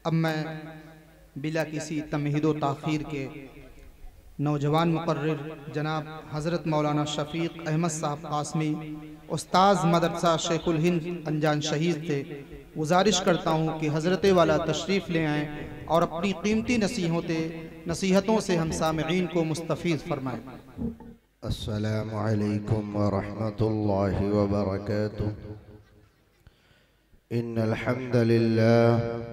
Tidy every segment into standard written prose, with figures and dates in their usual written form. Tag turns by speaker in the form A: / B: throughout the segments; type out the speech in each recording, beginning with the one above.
A: अब मैं बिला किसी तमहीदो ताख़ीर के नौजवान मुक़र्रिर जनाब हज़रत मौलाना शफ़ीक़ अहमद साहब कासमी उस्ताज़ मदरसा शेखुल हिंद अनजान शहीद से गुजारिश करता हूँ कि हज़रत वाला तशरीफ़ ले आएँ और अपनी कीमती नसीहतों से हम सामईन को मुस्तफ़ीज़ फरमाएँ।
B: अस्सलामु अलैकुम व रहमतुल्लाहि व बरकातुहू। इन्नल हम्दुलिल्लाह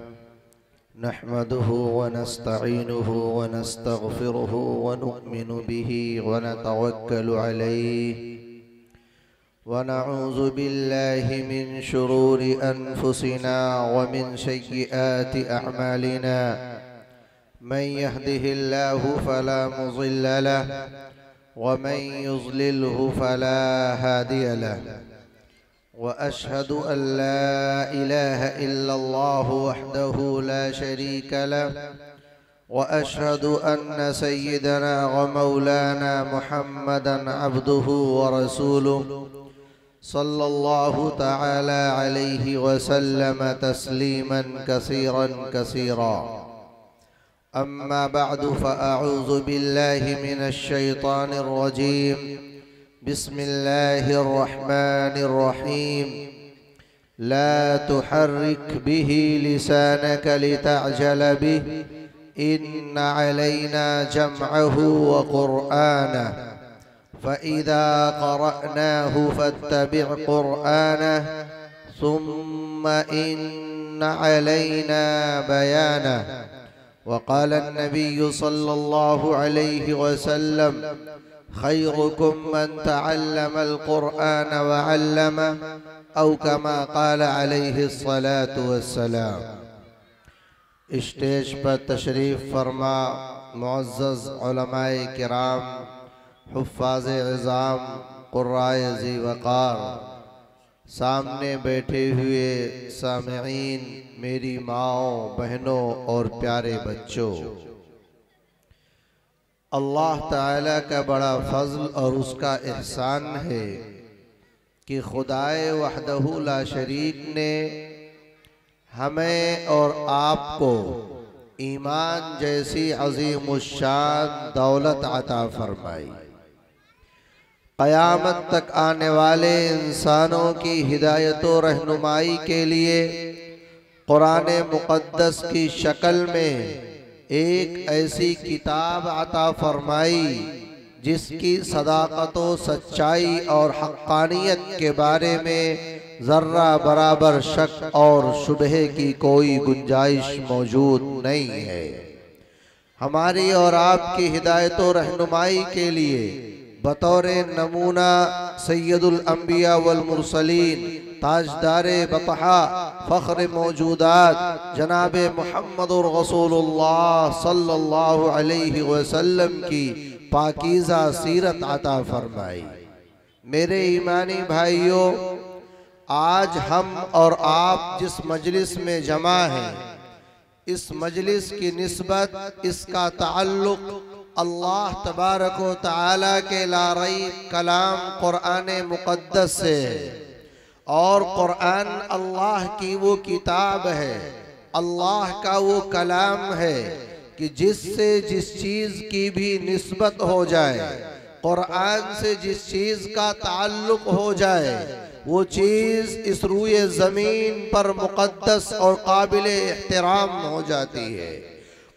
B: नहमदुहु व नस्तईनुहु व नस्तगफिरुहु व नु'मिनु बिही व नतवक्कलु अलैहि व नऊज़ु बिल्लाहि मिन शुरूरि अनफुसिना व मिन सय्यिआति अअमालिना। मन यहदिहिल्लाहु फला मुज़िल्ल लहु व मन युज़लिल्हु फला हादिय लहु। व अशहदु अल्ला इलाहा इल्लल्लाहु वहदहु ला शरीका लहु व अशहदु अन्न सय्यदना व मौलाना मुहम्मदन अब्दुहु व रसूलुहु सल्लल्लाहु तआला अलैहि व सल्लम तस्लीमन कसीरन कसीरा। अम्मा बअदु फ़अऊज़ु बिल्लाहि मिनश शैतानिर रजीम। बिस्मिल्लाहिर रहमानिर रहीम। ला तुहर्रिक बिही लिसानक लितअजल बिही इन्न अलैना जमअहु व क़ुरआनहु फ़इज़ा क़रअनाहु फ़त्तबिअ क़ुरआनहु सुम्मा इन्न अलैना बयानहु। वक़ाल अन्नबिय्यु सल्लल्लाहु अलैहि वसल्लम खैरुकुम मन तअल्लमल क़ुरआन व अल्लमहु औ कमा क़ाल अलैहि अस्सलातु वस्सलाम। स्टेज पर तशरीफ़ फरमा मुअज़्ज़ज़ उलमाए किराम, हुफ़्फ़ाज़े इज़ाम, क़ुर्राए ज़ी वक़ार, सामने बैठे हुए सामिईन, मेरी माओ, बहनों और प्यारे बच्चों, अल्लाह ताला का बड़ा फ़ज़ल और उसका एहसान है कि खुदाए वहदहू ला शरीक ने हमें और आपको ईमान जैसी अज़ीमुश्शान दौलत अता फरमाई। क़यामत तक आने वाले इंसानों की हिदायत व रहनुमाई के लिए कुरान मुक़द्दस की शक्ल में एक ऐसी किताब अता फरमाई जिसकी सदाक़त व सच्चाई और हक़्क़ानियत के बारे में ज़र्रा बराबर शक और शुबहे की कोई गुंजाइश मौजूद नहीं है। हमारी और आपकी हिदायत व रहनुमाई के लिए बतौरे नमूना सैयदुल अंबिया वल मुरसलीन, ताजदारे बतहा, फ़ख्र मौजूदात जनाबे मुहम्मदुर रसूलुल्लाह सल्लल्लाहु अलैहि वसल्लम की पाकीज़ा सीरत अता फरमाई। मेरे ईमानी भाइयों, आज हम और आप जिस मजलिस में जमा हैं, इस मजलिस की निस्बत, इसका ताल्लुक़ अल्लाह तबारक व तआला के लारैब कलाम कुरान मुक़द्दस से है। और कुरान अल्लाह की वो किताब है, अल्लाह का वो कलाम है कि जिससे जिस चीज़ की भी निस्बत हो जाए, कुरान से जिस चीज़ का ताल्लुक़ हो जाए, वो चीज़ इस रूए ज़मीन पर मुक़द्दस और काबिल एहतराम हो जाती है।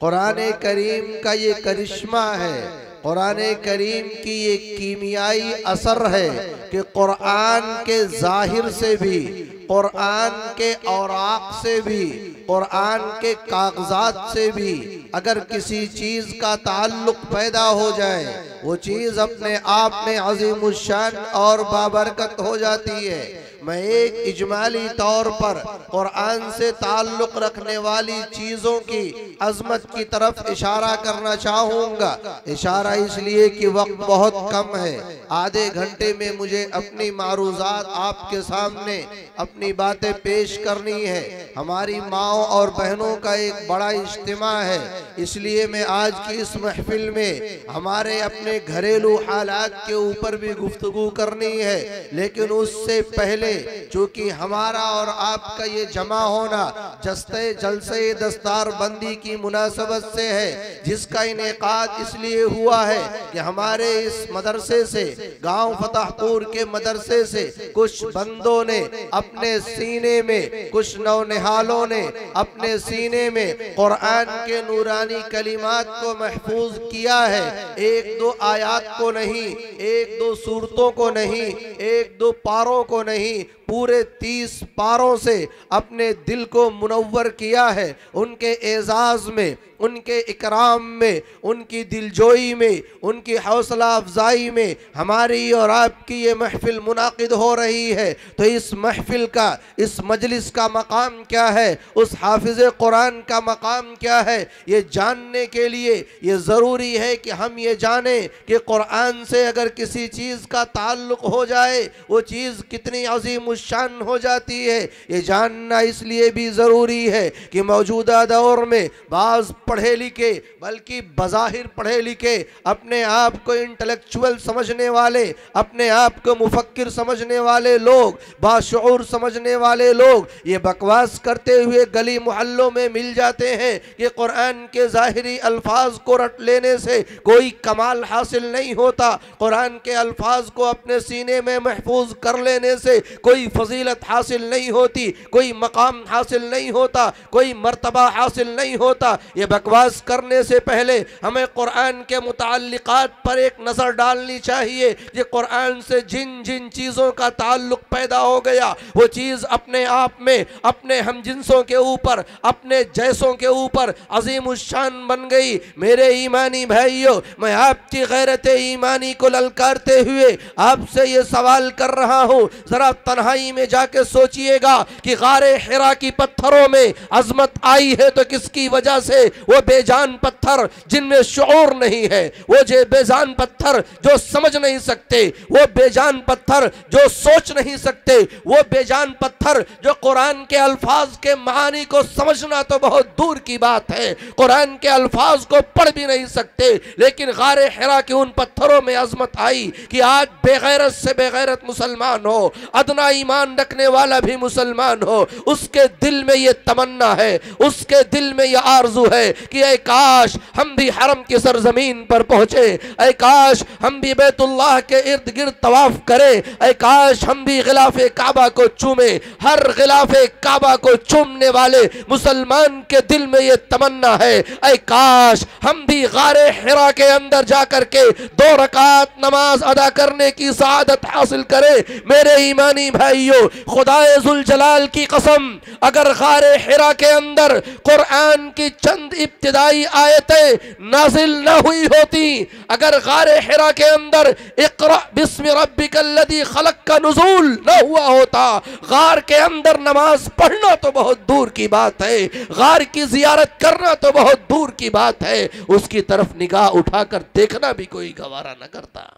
B: कुरान करीम का ये करिश्मा है, कुरान करीम की ये कीमियाई असर है कि कुरान के ज़ाहिर से भी, कुरान के औराक़ से भी, कुरान के कागज़ात से भी अगर किसी चीज़ का ताल्लुक़ पैदा हो जाए, वो चीज़ अपने आप में अज़ीमुश्शान और बाबरकत हो जाती है। मैं एक इजमाली तौर पर कुरान से ताल्लुक़ रखने वाली चीज़ों की अज़मत की तरफ इशारा करना चाहूँगा। इशारा इसलिए कि वक्त बहुत कम है, आधे घंटे में मुझे अपनी मारूज़ात आपके सामने अपनी बातें पेश करनी है। हमारी माओ और बहनों का एक बड़ा इज्तिमा है, इसलिए मैं आज की इस महफिल में हमारे अपने घरेलू हालात के ऊपर भी गुफ्तगू करनी है। लेकिन उससे पहले चूंकि हमारा और आपका ये जमा होना जस्ते जलसे दस्तार बंदी की मुनासबत से है, जिसका इनेकाद इसलिए हुआ है कि हमारे इस मदरसे से, गांव फतहपुर के मदरसे से कुछ बंदों ने अपने सीने में, कुछ नौनिहालों ने अपने सीने में कुरान के नूरानी कलिमात को महफूज किया है। एक दो आयात को नहीं, एक दो सूरतों को नहीं, एक दो पारों को नहीं, पूरे 30 पारों से अपने दिल को मुनव्वर किया है। उनके एजाज में, उनके इकराम में, उनकी दिलजोई में, उनकी हौसला अफजाई में हमारी और आपकी ये महफिल मुनाकिद हो रही है। तो इस महफिल का, इस मजलिस का मकाम क्या है, उस हाफिज कुरान का मकाम क्या है, ये जानने के लिए ये ज़रूरी है कि हम ये जानें कि कुरान से अगर किसी चीज़ का ताल्लुक़ हो जाए वो चीज़ कितनी अजीम शान हो जाती है। ये जानना इसलिए भी ज़रूरी है कि मौजूदा दौर में बाज़ पढ़े लिखे, बल्कि बज़ाहिर पढ़े लिखे, अपने आप को इंटेलेक्चुअल समझने वाले, अपने आप को मुफक्किर समझने वाले लोग, बाशऊर समझने वाले लोग ये बकवास करते हुए गली मोहल्लों में मिल जाते हैं कि कुरान के ज़ाहिरी अल्फाज को रट लेने से कोई कमाल हासिल नहीं होता, कुरान के अल्फाज को अपने सीने में महफूज कर लेने से कोई फजीलत हासिल नहीं होती, कोई मकाम हासिल नहीं होता, कोई मर्तबा हासिल नहीं होता। ये बकवास करने से पहले हमें कुरान के मुताल्लिकात पर एक नज़र डालनी चाहिए कि कुरान से जिन जिन चीज़ों का ताल्लुक पैदा हो गया वो चीज़ अपने आप में अपने हमजिनसों के ऊपर, अपने जैसों के ऊपर अजीम शान बन गई। मेरे ईमानी भाइयों, मैं आपकी गैरत ईमानी को ललकारते हुए आपसे ये सवाल कर रहा हूँ, ज़रा तन्हाई में जाके सोचिएगा कि गारे हिरा की पत्थरों में अजमत आई है तो किसकी वजह से? वो बेजान पत्थर जिनमें शऊर नहीं है, वो जो बेजान पत्थर जो समझ नहीं सकते, वो बेजान पत्थर जो सोच नहीं सकते, वो बेजान पत्थर जो कुरान के अल्फाज के मानी को समझना तो बहुत दूर की बात है, कुरान के अल्फाज को पढ़ भी नहीं सकते, लेकिन गारे हिरा के उन पत्थरों में अजमत आई कि आज बेगैरत से बेगैरत मुसलमान हो, अदना ईमान रखने वाला भी मुसलमान हो, उसके दिल में ये तमन्ना है, उसके दिल में ये आरजू है कि ऐ काश हम भी हरम की सरजमीन पर पहुंचे, ऐ काश हम भी बैतुल्लाह के इर्द गिर्द तवाफ करें, ऐ काश हम भी गिलाफे काबा को चूमे। हर गिलाफे काबा को चूमने वाले मुसलमान के दिल में ये तमन्ना है, ऐ काश हम भी गारे हिरा के अंदर जाकर के 2 रकात नमाज अदा करने की सआदत हासिल करें। मेरे ईमानी भाइयों, खुदाए जुल जलाल की कसम, अगर गारे हिरा के अंदर कुरान की चंद इब्तिदाई आयतें नाजिल न हुई होती, अगर गारे हिरा के अंदर इक़रा बिस्मि रब्बिकल्लज़ी खलक़ का नुज़ूल न हुआ होता, गार के अंदर नमाज पढ़ना तो बहुत दूर की बात है, गार की जियारत करना तो बहुत दूर की बात है, उसकी तरफ निगाह उठाकर देखना भी कोई गवारा न करता।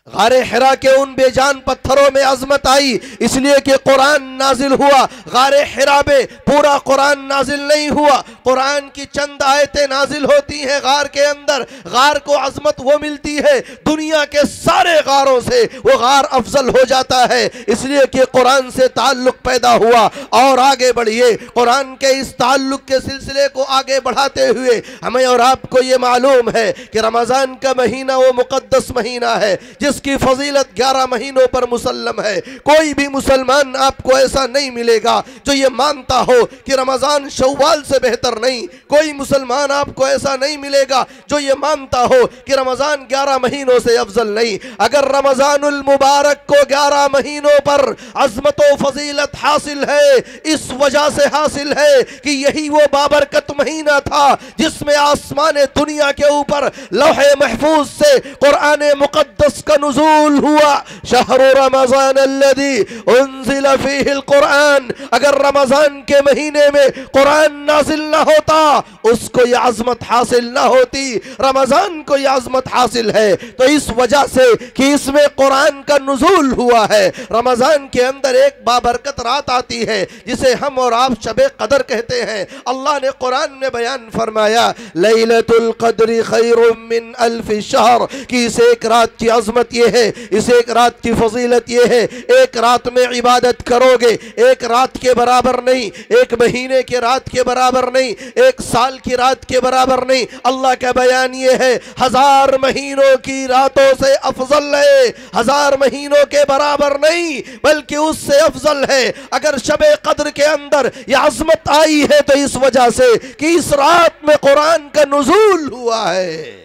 B: गारे हिरा के उन बेजान पत्थरों में अजमत आई इसलिए कि कुरान नाजिल हुआ। गारे हिरा में पूरा कुरान नाजिल नहीं हुआ, कुरान की चंद आयतें नाजिल होती हैं गार के अंदर। गार को अजमत वो मिलती है, दुनिया के सारे गारों से वो गार अफजल हो जाता है, इसलिए कि कुरान से ताल्लुक पैदा हुआ। और आगे बढ़िए, कुरान के इस ताल्लुक के सिलसिले को आगे बढ़ाते हुए हमें और आपको ये मालूम है कि रमज़ान का महीना वो मुक़द्दस महीना है जिसकी फजीलत 11 महीनों पर मुसल्लम है। कोई भी मुसलमान आपको ऐसा नहीं मिलेगा जो ये मानता हो कि रमज़ान शव्वाल से बेहतर नहीं। कोई मुसलमान आपको ऐसा नहीं मिलेगा जो ये मानता हो कि रमज़ान 11 महीनों से अफजल नहीं। अगर रमज़ानुल मुबारक को 11 महीनों पर अज़मत व फजीलत हासिल है, इस वजह से हासिल है कि यही वो बाबरकत महीना था जिसमें आसमान दुनिया के ऊपर लौहे महफूज से कुरान मुक़द्दस का नुज़ूल हुआ। शहर रमज़ान अल्लज़ी उन्ज़िल फ़ीहिल कुरान, अगर रमज़ान के महीने में कुरान नाज़िल न होता उसको ये अज़मत हासिल न होती। रमज़ान को ये अज़मत हासिल है तो इस वजह से कि इसमें कुरान का नुज़ूल हुआ है। रमज़ान के अंदर एक बाबरकत रात आती है जिसे हम और आप शबे कदर कहते हैं। अल्लाह ने कुरान में बयान फरमाया लैलतुल क़द्र खैरुम मिन अल्फ़ि शहर, कि इस एक रात की अज़मत फजीलत ये है, इस एक रात की फजीलत ये है, एक रात में इबादत करोगे, एक रात के बराबर नहीं, एक महीने के रात के बराबर नहीं, एक साल की रात के बराबर नहीं। अल्लाह का बयान ये है, 1000 महीनों की रातों से अफजल है, 1000 महीनों के बराबर नहीं बल्कि उससे अफजल है। अगर शबे कद्र के अंदर यह अजमत आई है तो इस वजह से कि इस रात में कुरान का नुज़ूल हुआ है।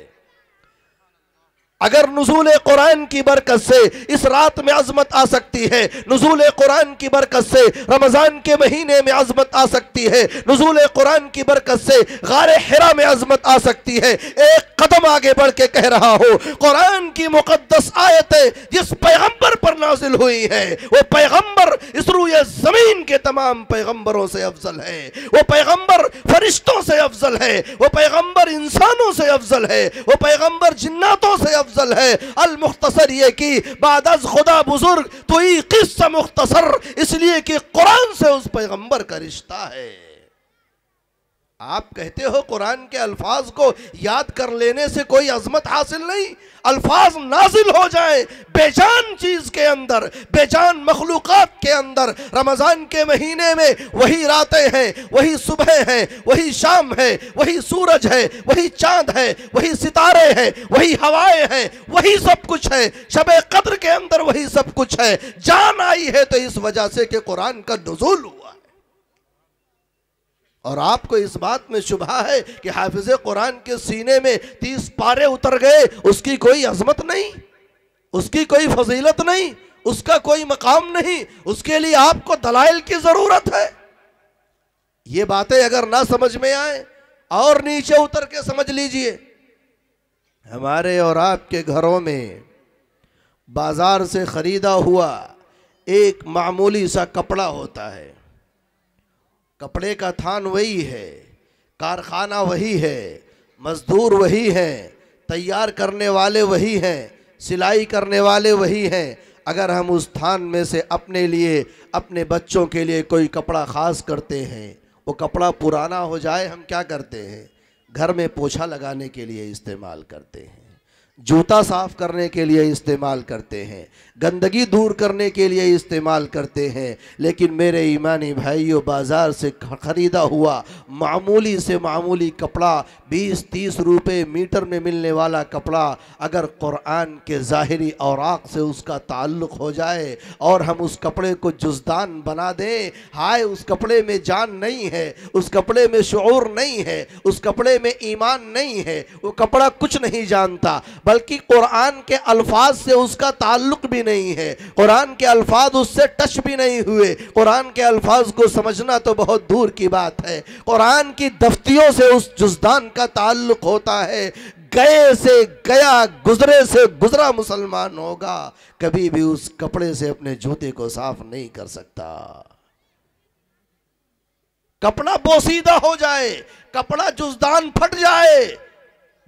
B: अगर नुज़ूल कुरान की बरकत से इस रात में अज़मत आ सकती है, नुज़ूल कुरान की बरकत से रमज़ान के महीने में अज़मत आ सकती है, नुज़ूल कुरान की बरकत से गारे हिरा में अज़मत आ सकती है, एक कदम आगे बढ़ के कह रहा हो, कुरान की मुक़द्दस आयतें जिस पैगंबर पर नाज़िल हुई है वो पैगंबर इस रूए ज़मीन के तमाम पैगंबरों से अफजल है, वो पैगंबर फरिश्तों से अफजल है, वो पैगंबर इंसानों से अफजल है, वो पैगंबर जिन्नातों से अफजल है। अल मुख्तसर ये कि बाद अज़ खुदा बुजुर्ग तो ये किस्सा मुख्तसर, इसलिए कि कुरान से उस पैगंबर का रिश्ता है। आप कहते हो कुरान के अल्फाज को याद कर लेने से कोई अजमत हासिल नहीं। अल्फाज नाजिल हो जाए बेजान चीज के अंदर, बेजान मखलूकात के अंदर, रमजान के महीने में वही रातें हैं, वही सुबह है, वही शाम है, वही सूरज है, वही चांद है, वही सितारे हैं, वही हवाएं हैं, वही सब कुछ है। शबे कद्र के अंदर वही सब कुछ है। जान आई है तो इस वजह से कि कुरान का नुज़ूल हुआ है। और आपको इस बात में शुबहा है कि हाफिज कुरान के सीने में 30 पारे उतर गए, उसकी कोई अजमत नहीं, उसकी कोई फजीलत नहीं, उसका कोई मकाम नहीं, उसके लिए आपको दलाइल की जरूरत है। ये बातें अगर ना समझ में आए और नीचे उतर के समझ लीजिए। हमारे और आपके घरों में बाजार से खरीदा हुआ एक मामूली सा कपड़ा होता है, कपड़े का थान वही है, कारखाना वही है, मजदूर वही हैं, तैयार करने वाले वही हैं, सिलाई करने वाले वही हैं। अगर हम उस थान में से अपने लिए, अपने बच्चों के लिए कोई कपड़ा ख़ास करते हैं, वो कपड़ा पुराना हो जाए, हम क्या करते हैं? घर में पोछा लगाने के लिए इस्तेमाल करते हैं, जूता साफ करने के लिए इस्तेमाल करते हैं, गंदगी दूर करने के लिए इस्तेमाल करते हैं। लेकिन मेरे ईमानी भाइयों, बाज़ार से ख़रीदा हुआ मामूली से मामूली कपड़ा, 20-30 रुपये मीटर में मिलने वाला कपड़ा, अगर कुरान के ज़ाहिरी औराक़ से उसका ताल्लुक़ हो जाए और हम उस कपड़े को जुज़दान बना दें, हाय उस कपड़े में जान नहीं है, उस कपड़े में शुऊर नहीं है, उस कपड़े में ईमान नहीं है, वो कपड़ा कुछ नहीं जानता, बल्कि कुरान के अल्फाज से उसका ताल्लुक़ भी नहीं है, कुरान के अल्फाज उससे टच भी नहीं हुए। कुरान के अल्फाज को समझना तो बहुत दूर की बात है। कुरान की दफ्तियों से उस जुज़दान का ताल्लुक़ होता है। गए से गया, गुजरे से गुजरा मुसलमान होगा, कभी भी उस कपड़े से अपने जूते को साफ नहीं कर सकता। कपड़ा बोसीदा हो जाए, कपड़ा जुज़दान फट जाए,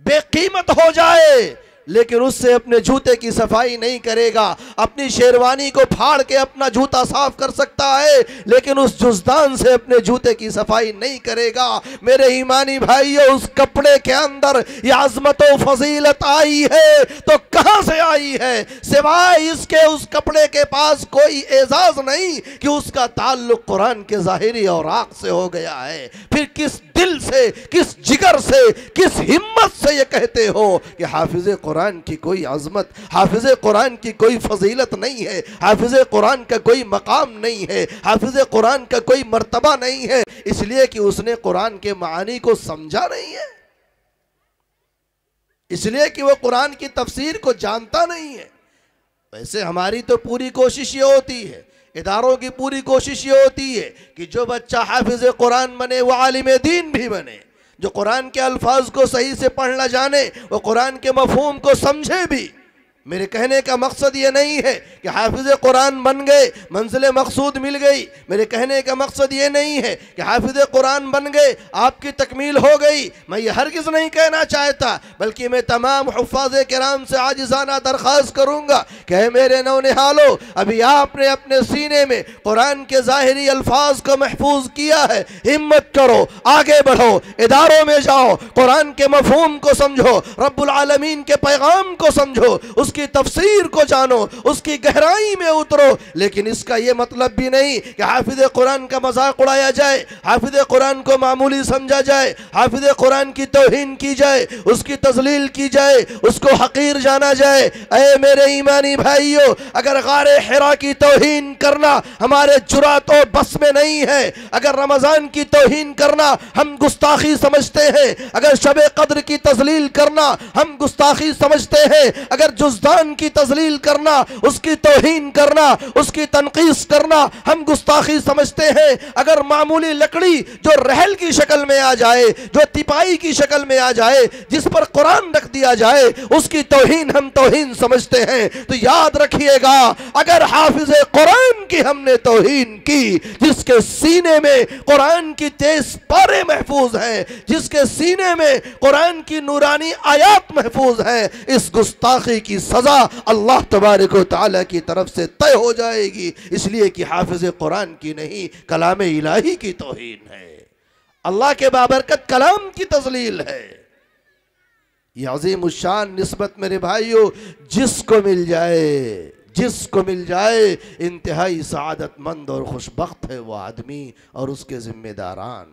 B: बेकीमत हो जाए, लेकिन उससे अपने जूते की सफाई नहीं करेगा। अपनी शेरवानी को फाड़ के अपना जूता साफ कर सकता है, लेकिन उस जुज़दान से अपने जूते की सफाई नहीं करेगा। मेरे ईमानी भाइयों, उस कपड़े के अंदर ये अज़मत व फजीलत आई है तो कहां से आई है? सिवाय इसके उस कपड़े के पास कोई एजाज नहीं कि उसका ताल्लुक कुरान के ज़ाहिरी औराक़ से हो गया है। फिर किस दिल से, किस जिगर से, किस हिम्मत से ये कहते हो कि हाफिज़ कुरान की कोई अज़मत, हाफिज़ कुरान की कोई फजीलत नहीं है, हाफिज़ कुरान का कोई मकाम नहीं है, हाफिज़ कुरान का कोई मर्तबा नहीं है? इसलिए कि उसने कुरान के मानी को समझा नहीं है, इसलिए कि वो कुरान की तफसीर को जानता नहीं है। वैसे हमारी तो पूरी कोशिश ये होती है, इदारों की पूरी कोशिश ये होती है कि जो बच्चा हाफिज़ कुरान बने वो आलिम दीन भी बने, जो कुरान के अल्फाज को सही से पढ़ना जाने, वो कुरान के मफहूम को समझे भी। मेरे कहने का मकसद ये नहीं है कि हाफिज़ कुरान बन गए, मंजिल मकसूद मिल गई। मेरे कहने का मकसद ये नहीं है कि हाफिज़ कुरान बन गए, आपकी तकमील हो गई। मैं ये हरगिज़ नहीं कहना चाहता, बल्कि मैं तमाम हुफ़ाज़ किराम से आजिज़ाना दरख्वास्त करूँगा कि मेरे नौनिहालो, अभी आपने अपने सीने में कुरान के ज़ाहिरी अल्फाज को महफूज किया है, हिम्मत करो, आगे बढ़ो, इदारों में जाओ, कुरान के मफहूम को समझो, रब्बुल आलमीन के पैगाम को समझो, उसकी तफसीर को जानो, उसकी गहराई में उतरो। लेकिन इसका यह मतलब भी नहीं कि हाफिज कुरान का मजाक उड़ाया जाए, हाफिज कुरान को मामूली समझा जाए, हाफिज कुरान की तौहीन की जाए, उसकी तजलील की जाए, उसको हकीर जाना जाए। ऐ मेरे ईमानी भाइयों, अगर गारे हिरा की तौहीन करना हमारे जुरात और बस में नहीं है, अगर रमजान की तौहीन करना हम गुस्ताखी समझते हैं, अगर शबे कद्र की तजलील करना हम गुस्ताखी समझते हैं, अगर जुज़दान की तजलील करना, उसकी तौहीन करना, उसकी तनकीस करना हम गुस्ताखी समझते हैं, अगर मामूली लकड़ी जो रहल की शक्ल में आ जाए, जो तिपाई की शक्ल में आ जाए, जिस पर कुरान रख दिया जाए, उसकी तौहीन हम तौहीन समझते हैं, तो याद रखिएगा अगर हाफिज कुरान की हमने तौहीन की, जिसके सीने में कुरान की 23 पारे महफूज हैं, जिसके सीने में कुरान की नूरानी आयात महफूज है, इस गुस्ताखी की सजा अल्लाह तबारक व तआला की तरफ से तय हो जाएगी, इसलिए कि हाफिज कुरान की नहीं कलाम इलाही की तौहीन है, अल्लाह के बाबरकत कलाम की तजलील है। ये अजीम शान निस्बत मेरे भाइयों जिसको मिल जाए, जिसको मिल जाए, इंतहाई सआदतमंद और खुशबख्त है वो आदमी और उसके जिम्मेदारान।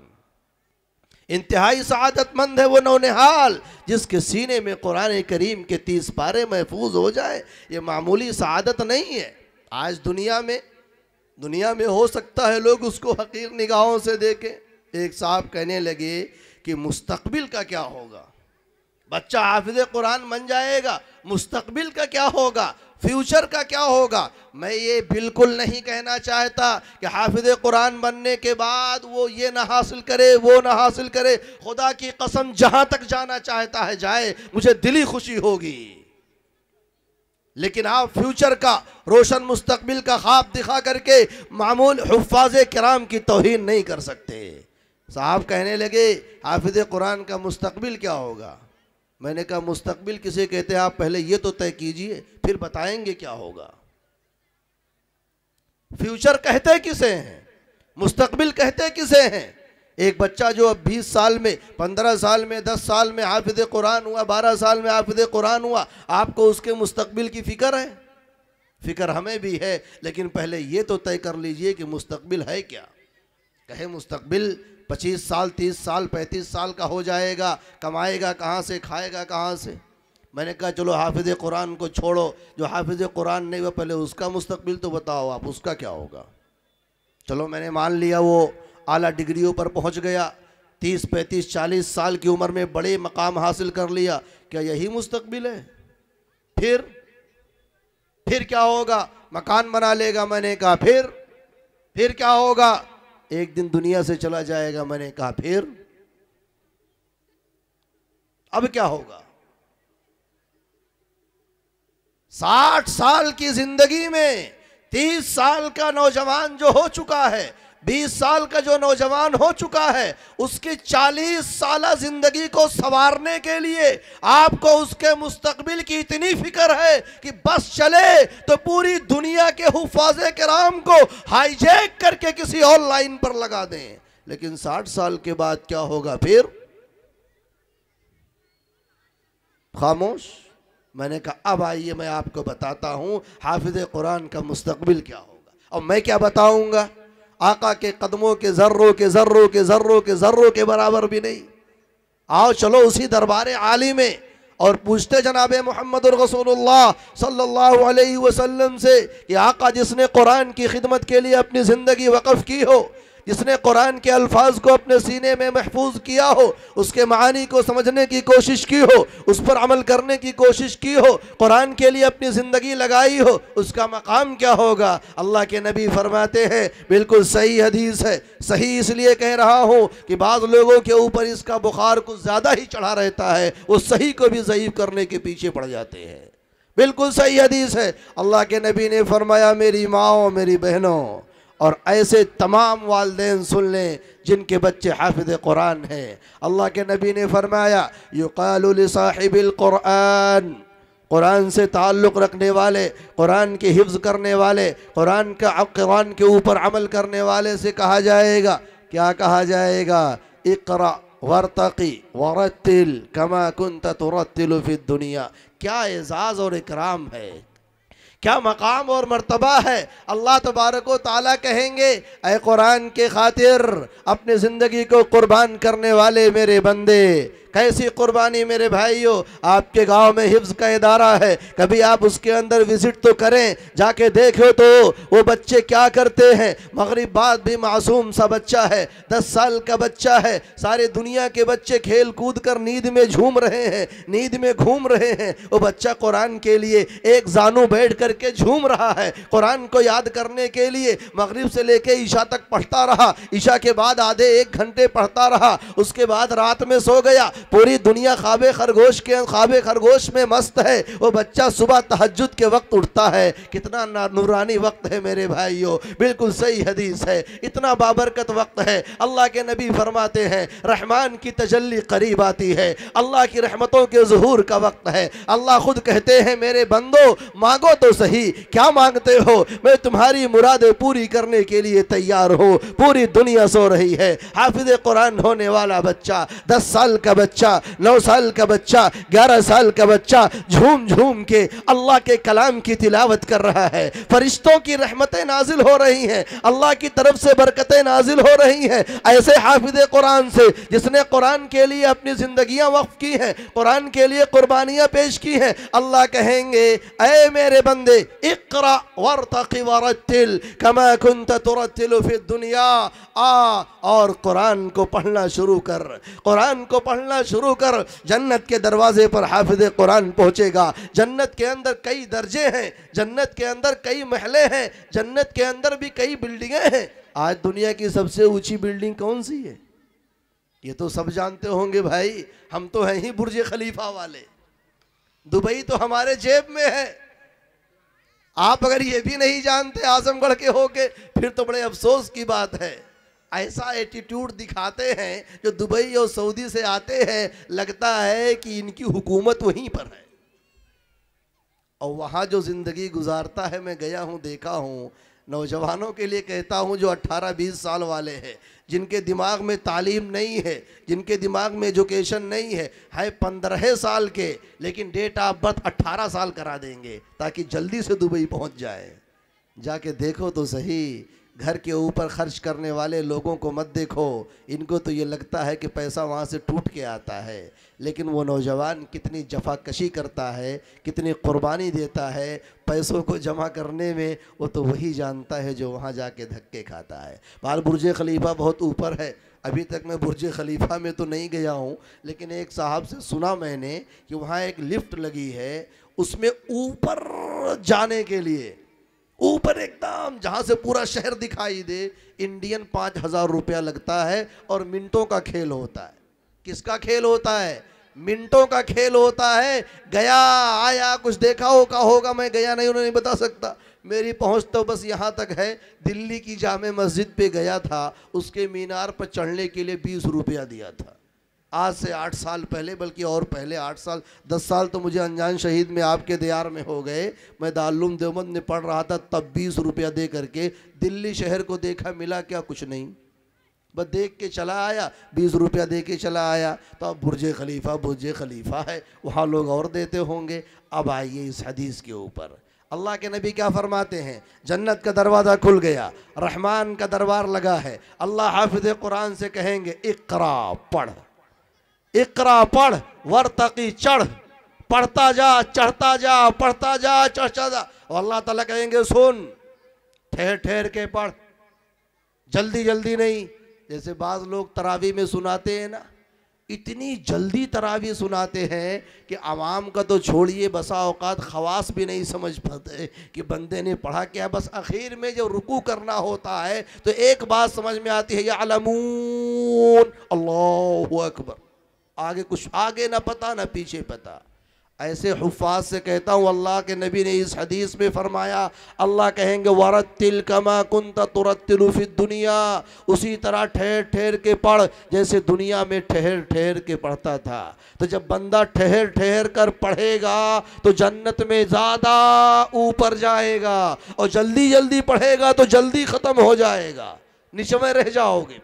B: इंतहाई सआदतमंद है वो नौनिहाल जिसके सीने में कुरान करीम के 30 पारे महफूज हो जाए। ये मामूली सआदत नहीं है। आज दुनिया में हो सकता है लोग उसको हकीर निगाहों से देखें। एक साहब कहने लगे कि मुस्तकबिल का क्या होगा, बच्चा हाफिज कुरान बन जाएगा, मुस्तकबिल का क्या होगा, फ्यूचर का क्या होगा। मैं ये बिल्कुल नहीं कहना चाहता कि हाफिज कुरान बनने के बाद वो ये ना हासिल करे, वो ना हासिल करे। खुदा की कसम जहां तक जाना चाहता है जाए, मुझे दिली खुशी होगी। लेकिन आप फ्यूचर का रोशन मुस्तकबिल का ख्वाब दिखा करके मामूल हुफ्फाज़े किराम की तौहीन नहीं कर सकते। साहब कहने लगे हाफिज कुरान का मुस्तकबिल क्या होगा। मैंने कहा मुस्तकबिल किसे कहते हैं, आप पहले ये तो तय कीजिए, फिर बताएंगे क्या होगा। फ्यूचर कहते किसे हैं, मुस्तकबिल कहते किसे हैं। एक बच्चा जो अब 20 साल में, 15 साल में, 10 साल में हाफिज कुरान हुआ, 12 साल में हाफिज कुरान हुआ, आपको उसके मुस्तकबिल की फिक्र है। फिक्र हमें भी है, लेकिन पहले ये तो तय कर लीजिए कि मुस्तकबिल है क्या। कहे मुस्तकबिल 25 साल, 30 साल, 35 साल का हो जाएगा, कमाएगा कहाँ से, खाएगा कहाँ से। मैंने कहा चलो हाफिज कुरान को छोड़ो, जो हाफिज कुरान नहीं हुआ पहले उसका मुस्तकबिल तो बताओ आप, उसका क्या होगा। चलो मैंने मान लिया वो आला डिग्रियों पर पहुंच गया, 30, 35, 40 साल की उम्र में बड़े मकाम हासिल कर लिया, क्या यही मुस्तकबिल है। फिर क्या होगा, मकान बना लेगा। मैंने कहा फिर क्या होगा, एक दिन दुनिया से चला जाएगा। मैंने कहा फिर अब क्या होगा। 60 साल की जिंदगी में 30 साल का नौजवान जो हो चुका है, 20 साल का जो नौजवान हो चुका है, उसकी 40 साला जिंदगी को संवारने के लिए आपको उसके मुस्तकबिल की इतनी फिक्र है कि बस चले तो पूरी दुनिया के हुफ़ाज़े किराम को हाईजैक करके किसी और लाइन पर लगा दें। लेकिन 60 साल के बाद क्या होगा, फिर खामोश। मैंने कहा अब आइए मैं आपको बताता हूं हाफिज कुरान का मुस्तकबिल क्या होगा। और मैं क्या बताऊंगा, आका के कदमों के जर्रों के जर्रों के जर्रों के जर्रों के बराबर भी नहीं। आओ चलो उसी दरबारे आली में और पूछते जनाबे मोहम्मद रसूलुल्लाह सल्लल्लाहु अलैहि वसल्लम से कि आका जिसने कुरान की खिदमत के लिए अपनी ज़िंदगी वक़फ़ की हो, जिसने कुरान के अल्फाज को अपने सीने में महफूज किया हो, उसके मानी को समझने की कोशिश की हो, उस पर अमल करने की कोशिश की हो, कुरान के लिए अपनी ज़िंदगी लगाई हो, उसका मकाम क्या होगा। अल्लाह के नबी फरमाते हैं, बिल्कुल सही हदीस है, सही इसलिए कह रहा हूँ कि बाज़ लोगों के ऊपर इसका बुखार कुछ ज़्यादा ही चढ़ा रहता है, वो सही को भी ज़ईफ़ करने के पीछे पड़ जाते हैं। बिल्कुल सही हदीस है। अल्लाह के नबी ने फरमाया, मेरी माओ मेरी बहनों और ऐसे तमाम वालिदैन सुन लें जिनके बच्चे हाफिज कुरान हैं। अल्लाह के नबी ने फरमाया, युक़ालु लिसाहिबिल कुरान, कुरान से ताल्लुक़ रखने वाले, कुरान के हिफ्ज़ करने वाले, कुरान के ऊपर अमल करने वाले से कहा जाएगा, क्या कहा जाएगा, इक़रा वर्तक़ी वरत्तिल कमा कुन्त तुरत्तिलु फ़िद दुनिया, क्या एजाज़ और इकराम है, क्या मकाम और मर्तबा है। अल्लाह तबारक व तआला कहेंगे, ऐ कुरान के खातिर अपनी ज़िंदगी को कुर्बान करने वाले मेरे बंदे। कैसी कुर्बानी मेरे भाइयों, आपके गांव में हिफ्ज़ का इदारा है, कभी आप उसके अंदर विजिट तो करें, जाके देखो तो वो बच्चे क्या करते हैं। मगरिब बाद भी मासूम सा बच्चा है, 10 साल का बच्चा है, सारे दुनिया के बच्चे खेल कूद कर नींद में झूम रहे हैं, नींद में घूम रहे हैं। वो बच्चा कुरान के लिए एक जानू बैठ करके झूम रहा है, कुरान को याद करने के लिए मगरिब से लेके ईशा तक पढ़ता रहा, ईशा के बाद आधे 1 घंटे पढ़ता रहा, उसके बाद रात में सो गया। पूरी दुनिया ख्वाबे खरगोश में मस्त है, वो बच्चा सुबह तहज्जुद के वक्त उठता है। कितना नूरानी वक्त है मेरे भाइयों, बिल्कुल सही हदीस है, इतना बाबरकत वक्त है। अल्लाह के नबी फरमाते हैं रहमान की तजल्ली करीब आती है, अल्लाह की रहमतों के ज़ुहूर का वक्त है। अल्लाह खुद कहते हैं मेरे बंदो मांगो तो सही, क्या मांगते हो, मैं तुम्हारी मुरादें पूरी करने के लिए तैयार हूँ। पूरी दुनिया सो रही है, हाफिज़ कुरान होने वाला बच्चा, 10 साल का बच्चा, 9 साल का बच्चा, 11 साल का बच्चा झूम झूम के अल्लाह के कलाम की तिलावत कर रहा है। फरिश्तों की रहमतें नाजिल हो रही हैं, अल्लाह की तरफ से बरकतें नाजिल हो रही हैं। ऐसे हाफिज़ कुरान से जिसने कुरान के लिए अपनी जिंदगियां वक्फ की हैं, कुरान के लिए कुर्बानियां पेश की हैं, अल्लाह कहेंगे ऐ मेरे बंदे इक़रा वरतक़ि वरत्तिल कमा कुन्त तुरत्तिलु फि दुनिया, आ और कुरान को पढ़ना शुरू कर, कुरान को पढ़ना शुरू कर। जन्नत के दरवाजे पर हाफिज़ कुरान पहुंचेगा। जन्नत के अंदर कई दर्जे हैं, जन्नत के अंदर कई महले हैं, जन्नत के अंदर भी कई बिल्डिंगें हैं। आज दुनिया की सबसे ऊंची बिल्डिंग कौन सी है, ये तो सब जानते होंगे भाई, हम तो हैं ही बुर्ज खलीफा वाले। दुबई तो हमारे जेब में है। आप अगर ये भी नहीं जानते आजमगढ़ के होके, फिर तो बड़े अफसोस की बात है। ऐसा एटीट्यूड दिखाते हैं जो दुबई और सऊदी से आते हैं, लगता है कि इनकी हुकूमत वहीं पर है। और वहाँ जो ज़िंदगी गुजारता है, मैं गया हूँ, देखा हूँ। नौजवानों के लिए कहता हूँ जो 18-20 साल वाले हैं, जिनके दिमाग में तालीम नहीं है, जिनके दिमाग में एजुकेशन नहीं है 15 साल के, लेकिन डेट ऑफ बर्थ 18 साल करा देंगे ताकि जल्दी से दुबई पहुँच जाए। जाके देखो तो सही, घर के ऊपर खर्च करने वाले लोगों को मत देखो, इनको तो ये लगता है कि पैसा वहाँ से टूट के आता है, लेकिन वो नौजवान कितनी जफाकशी करता है, कितनी कुर्बानी देता है पैसों को जमा करने में, वो तो वही जानता है जो वहाँ जाके धक्के खाता है। बाहर बुर्ज खलीफा बहुत ऊपर है, अभी तक मैं बुर्ज खलीफा में तो नहीं गया हूँ, लेकिन एक साहब से सुना मैंने कि वहाँ एक लिफ्ट लगी है, उसमें ऊपर जाने के लिए, ऊपर एकदम जहाँ से पूरा शहर दिखाई दे, इंडियन 5000 रुपया लगता है और मिनटों का खेल होता है। किसका खेल होता है? मिनटों का खेल होता है। गया आया, कुछ देखा होगा, मैं गया नहीं, उन्हें नहीं बता सकता। मेरी पहुँच तो बस यहाँ तक है, दिल्ली की जामे मस्जिद पे गया था, उसके मीनार पर चढ़ने के लिए 20 रुपया दिया था। आज से 8 साल पहले, बल्कि और पहले 8 साल 10 साल तो मुझे अनजान शहीद में आपके दियार में हो गए। मैं दारुल देवबंद में पढ़ रहा था, तब 20 रुपया दे करके दिल्ली शहर को देखा, मिला क्या? कुछ नहीं, बस देख के चला आया, 20 रुपया दे के चला आया। तो अब बुर्ज खलीफा है, वहाँ लोग और देते होंगे। अब आइए इस हदीस के ऊपर, अल्लाह के नबी क्या फरमाते हैं? जन्नत का दरवाज़ा खुल गया, रहमान का दरबार लगा है। अल्लाह हाफिज़ कुरान से कहेंगे इक़रा पढ़, इक़रा पढ़, वरतक़ी चढ़, पढ़ता जा, चढ़ता जा, पढ़ता जा, चढ़ता जा। और अल्लाह ताला कहेंगे सुन, ठहर ठहर के पढ़, जल्दी जल्दी नहीं। जैसे बाज़ लोग तरावी में सुनाते हैं ना, इतनी जल्दी तरावी सुनाते हैं कि आवाम का तो छोड़िए, बसा औकात खवास भी नहीं समझ पाते कि बंदे ने पढ़ा क्या। बस आखिर में जब रुकू करना होता है तो एक बात समझ में आती है, यअलमून अल्लाहु अकबर, आगे कुछ, आगे ना पता ना पीछे पता। ऐसे हुफ़ाज़ से कहता हूँ, अल्लाह के नबी ने इस हदीस में फरमाया, अल्लाह कहेंगे वरत्तिल कमा कुन्त तुरत्तिलु फि दुनिया, उसी तरह ठहर ठहर के पढ़ जैसे दुनिया में ठहर ठहर के पढ़ता था। तो जब बंदा ठहर ठहर कर पढ़ेगा तो जन्नत में ज़्यादा ऊपर जाएगा, और जल्दी जल्दी पढ़ेगा तो जल्दी ख़त्म हो जाएगा, नीचे में रह जाओगे।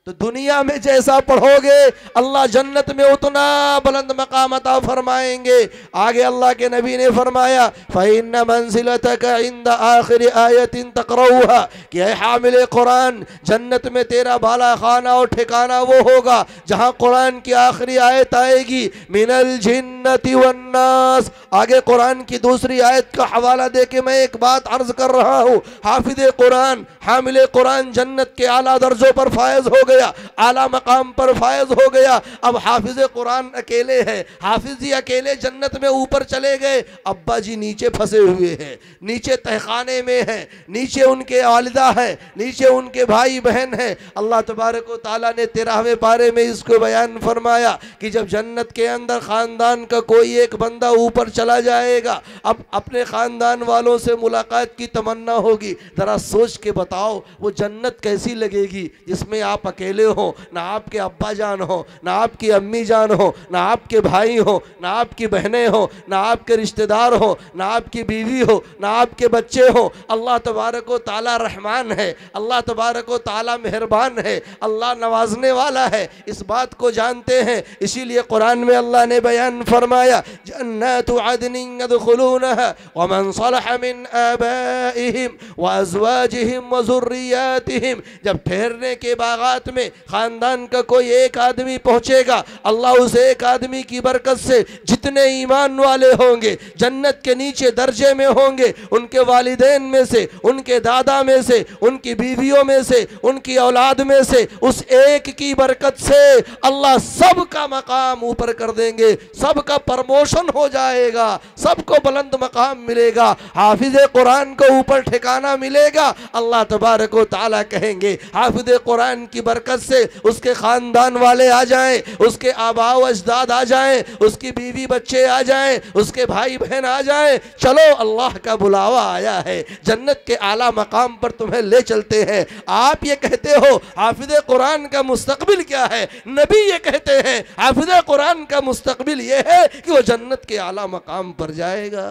B: तो दुनिया में जैसा पढ़ोगे अल्लाह जन्नत में उतना बुलंद मकाम अता फरमाएंगे। आगे अल्लाह के नबी ने फरमाया फ़इन्न मंज़िलतक इंद आखिर आयतिन तक़रऊहा कि ऐ हामिल कुरान, जन्नत में तेरा बाला खाना और ठिकाना वो होगा जहाँ कुरान की आखिरी आयत आएगी, मिनल जिन्नति वन्नास। आगे कुरान की दूसरी आयत का हवाला दे के मैं एक बात अर्ज कर रहा हूँ, हाफिज़ कुरान, हामिल कुरान जन्नत के आला दर्जों पर फायज हो गया, आला मकाम पर फायज हो गया। अब हाफिज कुरान अकेले हैं, हाफिज जी अकेले जन्नत में ऊपर चले गए, अब्बा जी नीचे फंसे हुए हैं, नीचे तहखाने में हैं, नीचे उनके वालिदा है, नीचे उनके भाई बहन हैं। अल्लाह तबारक व तआला ने 13वें पारे में इसको बयान फरमाया कि जब जन्नत के अंदर ख़ानदान का कोई एक बंदा ऊपर चला जाएगा, अब अपने ख़ानदान वालों से मुलाकात की तमन्ना होगी। ज़रा सोच के बताओ वो जन्नत कैसी लगेगी जिसमें आप अकेले हो, ना आपके अब्बा जान हो, ना आपकी अम्मी जान हो, ना आपके भाई हो, ना आपकी बहनें हो, ना आपके रिश्तेदार हो, ना आपकी बीवी हो, ना आपके बच्चे हो। अल्लाह तबारक व तआला रहमान है, अल्लाह तबारक व तआला मेहरबान है, अल्लाह नवाजने वाला है, इस बात को जानते हैं। इसीलिए कुरान में अल्लाह ने बयान फरमाया जन्नतु अदनिन यदखुलूनहा व मन सलह मिन आबाइहिम व अज़वाजिहिम व ज़ुर्रियातिहिम। जब ठहरने के बागात में खानदान का कोई एक आदमी पहुंचेगा, अल्लाह उस एक आदमी की बरकत से जितने ईमान वाले होंगे जन्नत के नीचे दर्जे में होंगे, उनके वालिदैन में से, उनके दादा में से, उनकी बीवियों में से, उनकी औलाद में से, उस एक की बरकत से अल्लाह सबका मकाम ऊपर कर देंगे, सबका प्रमोशन हो जाएगा, सबको बुलंद मकाम मिलेगा, हाफिज कुरान को ऊपर ठिकाना मिलेगा। अल्लाह तबारक व तआला कहेंगे हाफिज कुरान की बरकत से उसके ख़ानदान वाले आ जाएं, उसके आबा व अजदाद आ जाएं, उसकी बीवी बच्चे आ जाएं, उसके भाई बहन आ जाएं, चलो अल्लाह का बुलावा आया है, जन्नत के आला मकाम पर तुम्हें ले चलते हैं। आप ये कहते हो हाफिज कुरान का मुस्तकबिल क्या है? नबी ये कहते हैं हाफिज कुरान का मुस्तकबिल ये है कि वो जन्नत के आला मकाम पर जाएगा।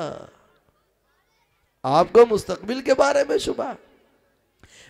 B: आपको मुस्तकबिल के बारे में शुबा?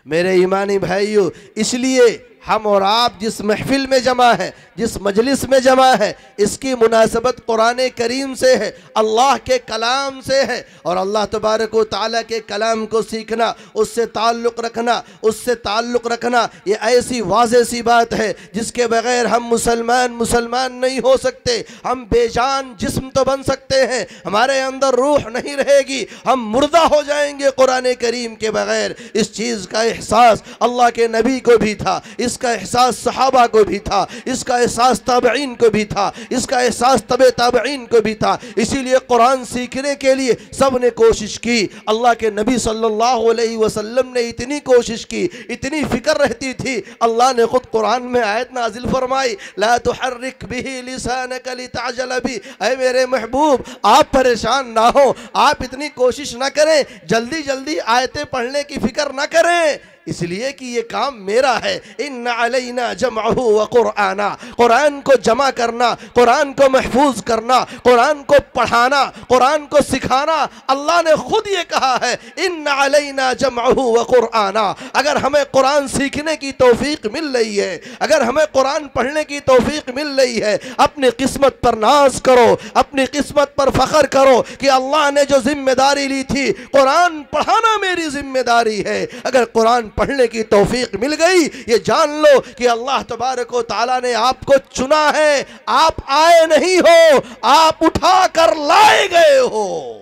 B: मेरे ईमानी भाइयों, इसलिए हम और आप जिस महफिल में जमा है, जिस मजलिस में जमा है, इसकी मुनासबत कुरान करीम से है, अल्लाह के कलाम से है। और अल्लाह तबारक व तआला के कलाम को सीखना, उससे ताल्लुक़ रखना, उससे ताल्लुक़ रखना, ये ऐसी वाज़ेह सी बात है जिसके बग़ैर हम मुसलमान नहीं हो सकते। हम बेजान जिस्म तो बन सकते हैं, हमारे अंदर रूह नहीं रहेगी, हम मुर्दा हो जाएंगे कुरान करीम के बग़ैर। इस चीज़ का एहसास अल्लाह के नबी को भी था, इसका एहसास सहाबा को भी था, इसका एहसास ताबईन को भी था, इसका एहसास तबे ताबईन को भी था। इसीलिए कुरान सीखने के लिए सब ने कोशिश की। अल्लाह के नबी सल्लल्लाहु अलैहि वसल्लम ने इतनी कोशिश की, इतनी फिक्र रहती थी, अल्लाह ने खुद कुरान में आयत नाजिल फरमाई ला तुहर्रिक बिही लिसानक लितअजल बि। ऐ मेरे महबूब, आप परेशान ना हो, आप इतनी कोशिश ना करें, जल्दी जल्दी आयतें पढ़ने की फिक्र ना करें, इसलिए कि ये काम मेरा है। इन्ना अलैना जमअहु व कुरआना, कुरान को जमा करना, कुरान को महफूज करना, कुरान को पढ़ाना, कुरान को सिखाना, अल्लाह ने खुद ये कहा है इन्ना अलैना जमअहु व कुरआना। अगर हमें कुरान सीखने की तौफीक मिल रही है, अगर हमें कुरान पढ़ने की तौफीक मिल रही है, अपनी किस्मत पर नाज करो, अपनी किस्मत पर फख्र करो कि अल्लाह ने जो जिम्मेदारी ली थी, कुरान पढ़ाना मेरी जिम्मेदारी है। अगर कुरान पढ़ने की तौफीक मिल गई, ये जान लो कि अल्लाह तबारक व तआला ने आपको चुना है। आप आए नहीं हो, आप उठा कर लाए गए हो।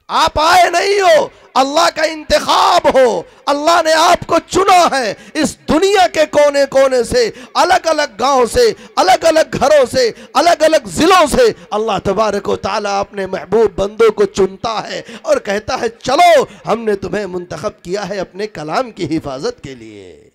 B: आप आए नहीं हो, अल्लाह का इंतखाब हो, अल्लाह ने आपको चुना है। इस दुनिया के कोने कोने से, अलग अलग गांव से, अलग अलग घरों से, अलग अलग जिलों से अल्लाह तबारक व तआला अपने महबूब बंदों को चुनता है और कहता है चलो हमने तुम्हें मुंतखब किया है अपने कलाम की हिफाजत के लिए।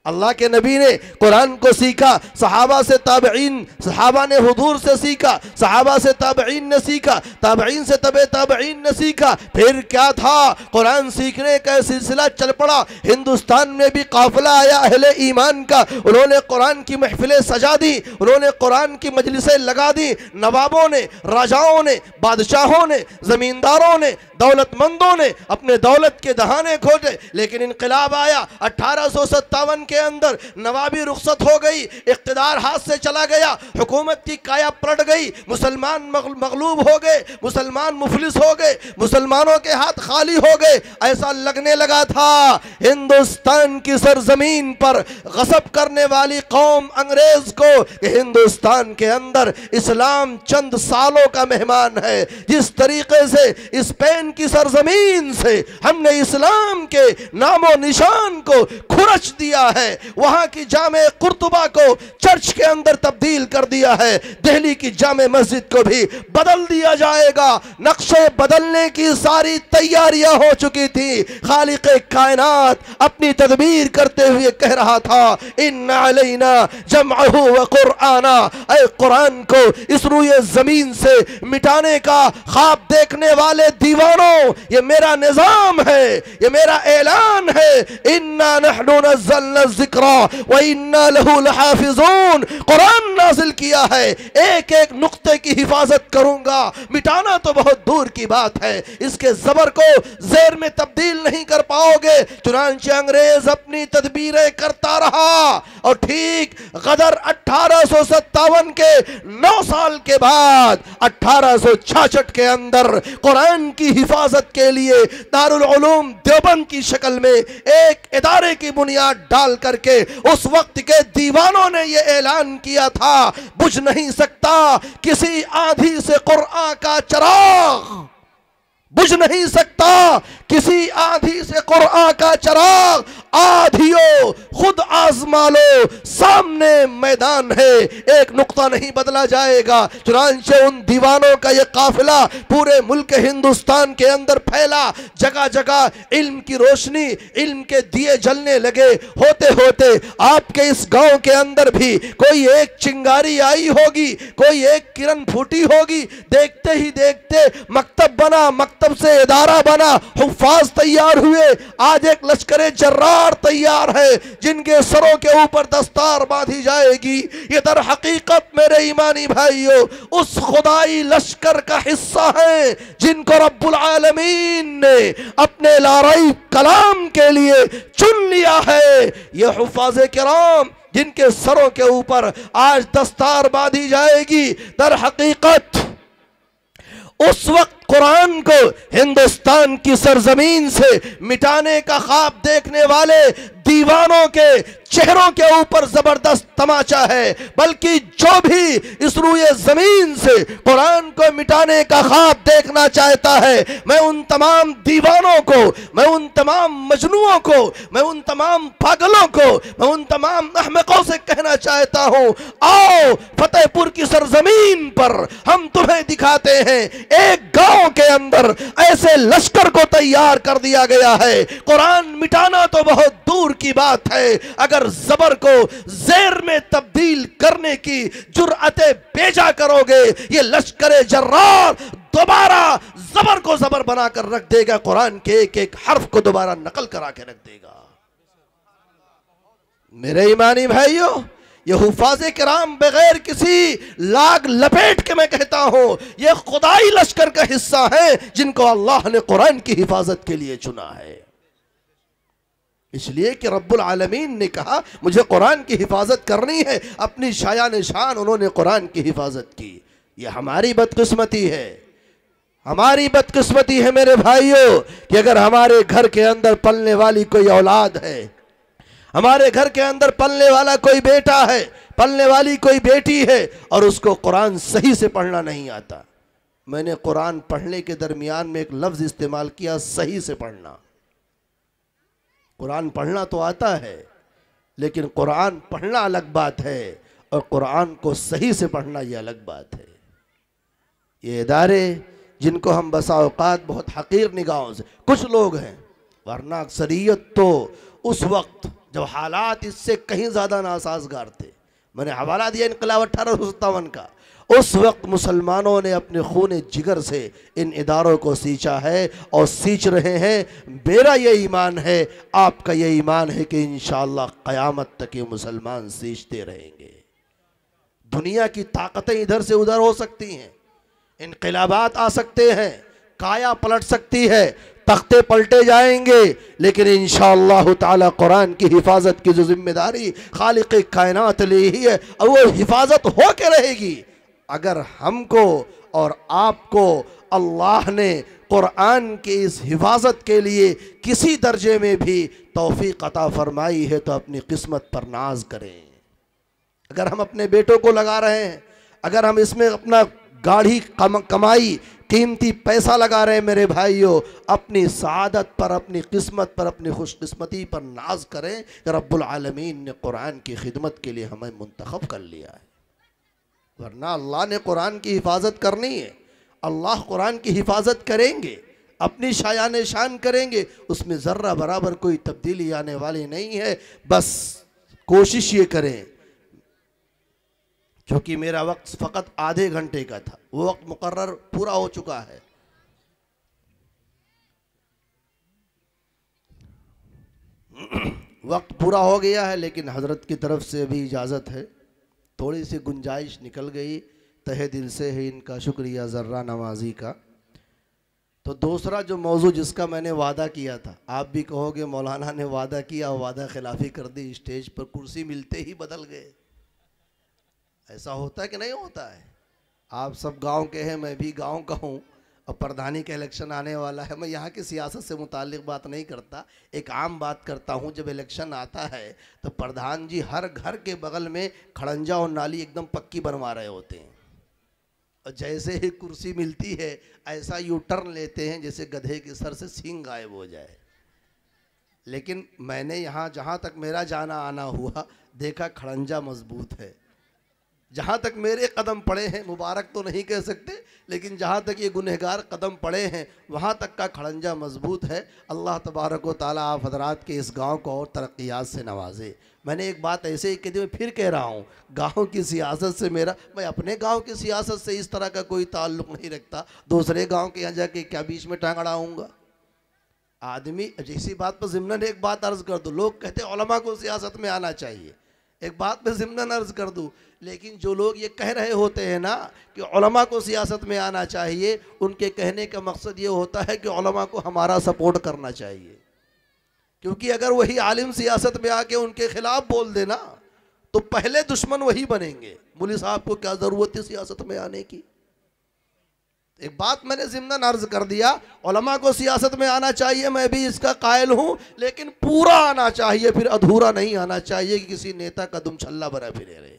B: अल्लाह के नबी ने कुरान को सीखा, सहाबा से ताबईन, सहाबा ने हुजूर से सीखा, सहाबा से ताबईन ने सीखा, ताबईन से तबे ताबईन ने सीखा। फिर क्या था, कुरान सीखने का सिलसिला चल पड़ा। हिंदुस्तान में भी काफिला आया अहले ईमान का, उन्होंने कुरान की महफिलें सजा दी, उन्होंने कुरान की मजलिसें लगा दी। नवाबों ने, राजाओं ने, बादशाहों ने, ज़मींदारों ने, दौलतमंदों ने अपने दौलत के दहाने खोजे, लेकिन इनकलाब आया 1857 के अंदर नवाबी रुखसत हो गई, इख्तिदार हाथ से चला गया, हुकूमत की काया पलट गई, मुसलमान मगलूब हो गए, मुसलमान मुफलिस हो गए, मुसलमानों के हाथ खाली हो गए। ऐसा लगने लगा था हिंदुस्तान की सरजमीन पर गज़ब करने वाली कौम अंग्रेज को कि हिंदुस्तान के अंदर इस्लाम चंद सालों का मेहमान है। जिस तरीके से स्पेन की सरजमीन से हमने इस्लाम के नामो निशान को खुरच दिया है, वहां की जामे कुर्तुबा को चर्च के अंदर तब्दील कर दिया है, दिल्ली की जामे मस्जिद को भी बदल दिया जाएगा। नक्शे बदलने की सारी तैयारियां हो चुकी थी। खालिक कायनात अपनी तदबीर करते हुए कह रहा था, इन्ना अलैना जमअहु व कुरआना, ऐ कुरान को इस रूए जमीन से मिटाने का ख्वाब देखने वाले दीवानों, ये मेरा निजाम है, ये मेरा ऐलान है। इन्ना नहनु नज़्ज़लना ज़िक्रा व इन्ना लहु लहाफ़िज़ून, कुरान नाज़िल किया है, एक एक नुक्ते की हिफाजत करूंगा। मिटाना तो बहुत दूर की बात है, इसके जबर को ज़ेर में तब्दील नहीं कर पाओगे। चुनांचे अंग्रेज अपनी तदबीरें करता रहा और ठीक गदर 1857 के 9 साल के बाद 1866 के अंदर कुरान की हिफाजत के लिए दारुल उलूम देवबंद की शक्ल में एक इदारे की बुनियाद डाल करके उस वक्त के दीवानों ने यह ऐलान किया था, बुझ नहीं सकता किसी आंधी से कुरान का चिराग, बुझ नहीं सकता किसी आंधी से कुरान का चिराग। आधियो खुद आजमा लो, सामने मैदान है, एक नुक्ता नहीं बदला जाएगा। चुनांचे उन दीवानों का ये काफिला पूरे मुल्क हिंदुस्तान के अंदर फैला, जगह जगह इल्म की रोशनी, इल्म के दिए जलने लगे। होते होते आपके इस गांव के अंदर भी कोई एक चिंगारी आई होगी, कोई एक किरण फूटी होगी। देखते ही देखते मकतब बना, मकतब से इदारा बना, हुफ्फाज तैयार हुए। आज एक लश्कर जर्रार तैयार है जिनके सरों के ऊपर दस्तार बांधी जाएगी। ये दर हकीकत मेरे ईमानी भाइयों उस खुदाई लश्कर का हिस्सा है जिनको रब्बुल आलमीन ने अपने लारई कलाम के लिए चुन लिया है। ये हुफ्फाज़े किराम जिनके सरों के ऊपर आज दस्तार बांधी जाएगी, दर हकीकत उस वक्त कुरान को हिंदुस्तान की सरजमीन से मिटाने का ख्वाब देखने वाले दीवानों के चेहरों के ऊपर जबरदस्त तमाचा है। बल्कि जो भी इस रूए जमीन से कुरान को मिटाने का ख्वाब देखना चाहता है, मैं उन तमाम दीवानों को, मैं उन तमाम मजनुओं को, मैं उन तमाम पागलों को, मैं उन तमाम अहमकों से कहना चाहता हूं, आओ फतेहपुर की सरजमीन पर हम तुम्हें दिखाते हैं एक गांव के अंदर ऐसे लश्कर को तैयार कर दिया गया है। कुरान मिटाना तो बहुत दूर की बात है, अगर जबर को ज़ेर में तब्दील करने की जुर्अते बेजा करोगे, ये लश्कर जर्रार दोबारा जबर को जबर बनाकर रख देगा, कुरान के एक एक हर्फ को दोबारा नकल करा के रख देगा। मेरे ईमानी भाइयों, ये हुफ़ाज़े किराम बगैर किसी लाग लपेट के मैं कहता हूं, ये खुदाई लश्कर का हिस्सा है जिनको अल्लाह ने कुरान की हिफाजत के लिए चुना है। इसलिए कि रब्बुल आलमीन ने कहा मुझे कुरान की हिफाजत करनी है, अपनी शायान शान उन्होंने कुरान की हिफाजत की। ये हमारी बदकिस्मती है, हमारी बदकिस्मती है मेरे भाइयों कि अगर हमारे घर के अंदर पलने वाली कोई औलाद है, हमारे घर के अंदर पलने वाला कोई बेटा है, पलने वाली कोई बेटी है और उसको कुरान सही से पढ़ना नहीं आता। मैंने कुरान पढ़ने के दरमियान में एक लफ्ज़ इस्तेमाल किया, सही से पढ़ना। कुरान पढ़ना तो आता है, लेकिन कुरान पढ़ना अलग बात है और कुरान को सही से पढ़ना यह अलग बात है। ये इदारे जिनको हम बसा औकात बहुत हकीर निगाहों से, कुछ लोग हैं, वरना अक्सरियत तो उस वक्त जब हालात इससे कहीं ज़्यादा नासाजगार थे, मैंने हवाला दिया इनकलाब 1857 का, उस वक्त मुसलमानों ने अपने खून जिगर से इन इदारों को सींचा है और सींच रहे हैं। मेरा ये ईमान है, आपका ये ईमान है कि इंशाअल्लाह क़यामत तक ये मुसलमान सींचते रहेंगे। दुनिया की ताकतें इधर से उधर हो सकती हैं, इनकलाबात आ सकते हैं, काया पलट सकती है, तख्ते पलटे जाएंगे, लेकिन इंशाअल्लाह ताला कुरान की हिफाजत की जो जिम्मेदारी खालिक कायनात ली ही है, और वो हिफाजत हो के रहेगी। अगर हमको और आपको अल्लाह ने कुरान की इस हिफाजत के लिए किसी दर्जे में भी तौफीक अता फरमाई है तो अपनी किस्मत पर नाज करें। अगर हम अपने बेटों को लगा रहे हैं, अगर हम इसमें अपना गाढ़ी कमाई कीमती पैसा लगा रहे हैं, मेरे भाइयों, अपनी सआदत पर, अपनी किस्मत पर, अपनी खुशकिस्मती पर नाज करें कि रब्बुल आलमीन ने कुरान की खिदमत के लिए हमें मुंतखब कर लिया है। वरना अल्लाह ने कुरान की हिफाजत करनी है, अल्लाह कुरान की हिफाजत करेंगे, अपनी शायान शान करेंगे, उसमें ज़र्रा बराबर कोई तब्दीली आने वाली नहीं है। बस कोशिश ये करें, क्योंकि मेरा वक्त फ़कत आधे घंटे का था, वो वक्त मुकर्रर पूरा हो चुका है। वक्त पूरा हो गया है, लेकिन हज़रत की तरफ से भी इजाज़त है, थोड़ी सी गुंजाइश निकल गई, तहे दिल से है इनका शुक्रिया ज़र्रा नवाजी का। तो दूसरा जो मौजू जिसका मैंने वादा किया था, आप भी कहोगे मौलाना ने वादा किया और वादा खिलाफ़ी कर दी, स्टेज पर कुर्सी मिलते ही बदल गए। ऐसा होता है कि नहीं होता है? आप सब गांव के हैं, मैं भी गांव का हूँ, और प्रधानी का इलेक्शन आने वाला है। मैं यहाँ की सियासत से मुताल्लिक़ बात नहीं करता, एक आम बात करता हूँ। जब इलेक्शन आता है तो प्रधान जी हर घर के बगल में खड़ंजा और नाली एकदम पक्की बनवा रहे होते हैं, और जैसे ही कुर्सी मिलती है ऐसा यू टर्न लेते हैं जैसे गधे के सर से सींग गायब हो जाए। लेकिन मैंने यहाँ जहाँ तक मेरा जाना आना हुआ देखा खड़ंजा मजबूत है। जहाँ तक मेरे कदम पड़े हैं, मुबारक तो नहीं कह सकते, लेकिन जहाँ तक ये गुनहगार कदम पड़े हैं वहाँ तक का खड़ंजा मजबूत है। अल्लाह तबारक व ताला आप हजरात के इस गांव को और तरक्यात से नवाजे। मैंने एक बात ऐसे ही कह दी, मैं फिर कह रहा हूँ, गांव की सियासत से मैं अपने गांव की सियासत से इस तरह का कोई ताल्लुक़ नहीं रखता। दूसरे गांव के यहाँ जाके क्या बीच में टांग अड़ाऊँगा? आदमी इसी बात पर ज़िम्नन एक बात अर्ज़ कर दूँ, लोग कहते हैं उलमा को सियासत में आना चाहिए। एक बात मैं ज़िम्नन अर्ज़ कर दूँ, लेकिन जो लोग ये कह रहे होते हैं ना कि उलमा को सियासत में आना चाहिए, उनके कहने का मकसद ये होता है कि उलमा को हमारा सपोर्ट करना चाहिए। क्योंकि अगर वही आलिम सियासत में आके उनके खिलाफ बोल देना तो पहले दुश्मन वही बनेंगे। मौलवी साहब को क्या ज़रूरत है सियासत में आने की? एक बात मैंने ज़िम्नन अर्ज़ कर दिया, उलमा को सियासत में आना चाहिए, मैं भी इसका कायल हूँ, लेकिन पूरा आना चाहिए, फिर अधूरा नहीं आना चाहिए कि किसी नेता का दुम छल्ला बना फिरे रहे।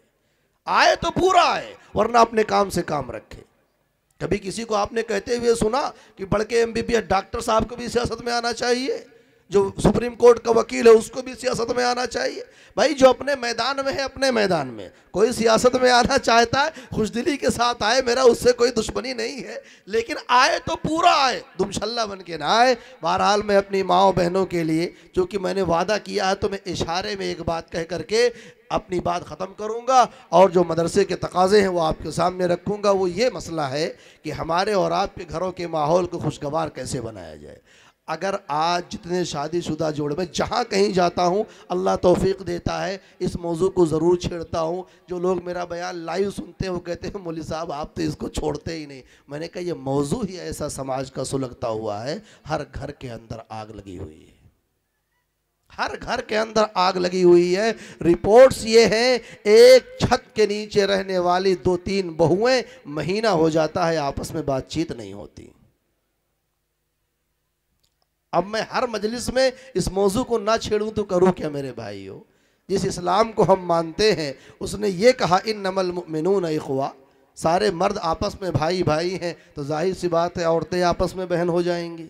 B: आए तो पूरा आए, वरना अपने काम से काम रखे। कभी किसी को आपने कहते हुए सुना कि बड़के MBBS डॉक्टर साहब को भी सियासत में आना चाहिए, जो सुप्रीम कोर्ट का वकील है उसको भी सियासत में आना चाहिए? भाई जो अपने मैदान में है अपने मैदान में, कोई सियासत में आना चाहता है खुशदिली के साथ आए, मेरा उससे कोई दुश्मनी नहीं है, लेकिन आए तो पूरा आए, दुमशल्ला बन के ना आए। बहरहाल मैं अपनी माओ बहनों के लिए, चूँकि मैंने वादा किया है, तो मैं इशारे में एक बात कह करके अपनी बात ख़त्म करूँगा, और जो मदरसे के तकाज़े हैं वो आपके सामने रखूँगा। वो ये मसला है कि हमारे और आपके घरों के माहौल को खुशगवार कैसे बनाया जाए। अगर आज जितने शादीशुदा जोड़े, मैं जहाँ कहीं जाता हूँ अल्लाह तौफीक देता है, इस मौजू को ज़रूर छेड़ता हूँ। जो लोग मेरा बयान लाइव सुनते हैं वो कहते हैं मौलवी साहब आप तो इसको छोड़ते ही नहीं। मैंने कहा ये मौजू ही ऐसा समाज का सुलगता हुआ है, हर घर के अंदर आग लगी हुई है, हर घर के अंदर आग लगी हुई है। रिपोर्ट्स ये हैं, एक छत के नीचे रहने वाली 2-3 बहुएं महीना हो जाता है आपस में बातचीत नहीं होती। अब मैं हर मजलिस में इस मौजू को ना छेड़ूं तो करूं क्या मेरे भाइयों? जिस इस्लाम को हम मानते हैं उसने ये कहा इन्नमल मुमिनून इख्वा, सारे मर्द आपस में भाई भाई हैं, तो जाहिर सी बात है औरतें आपस में बहन हो जाएंगी।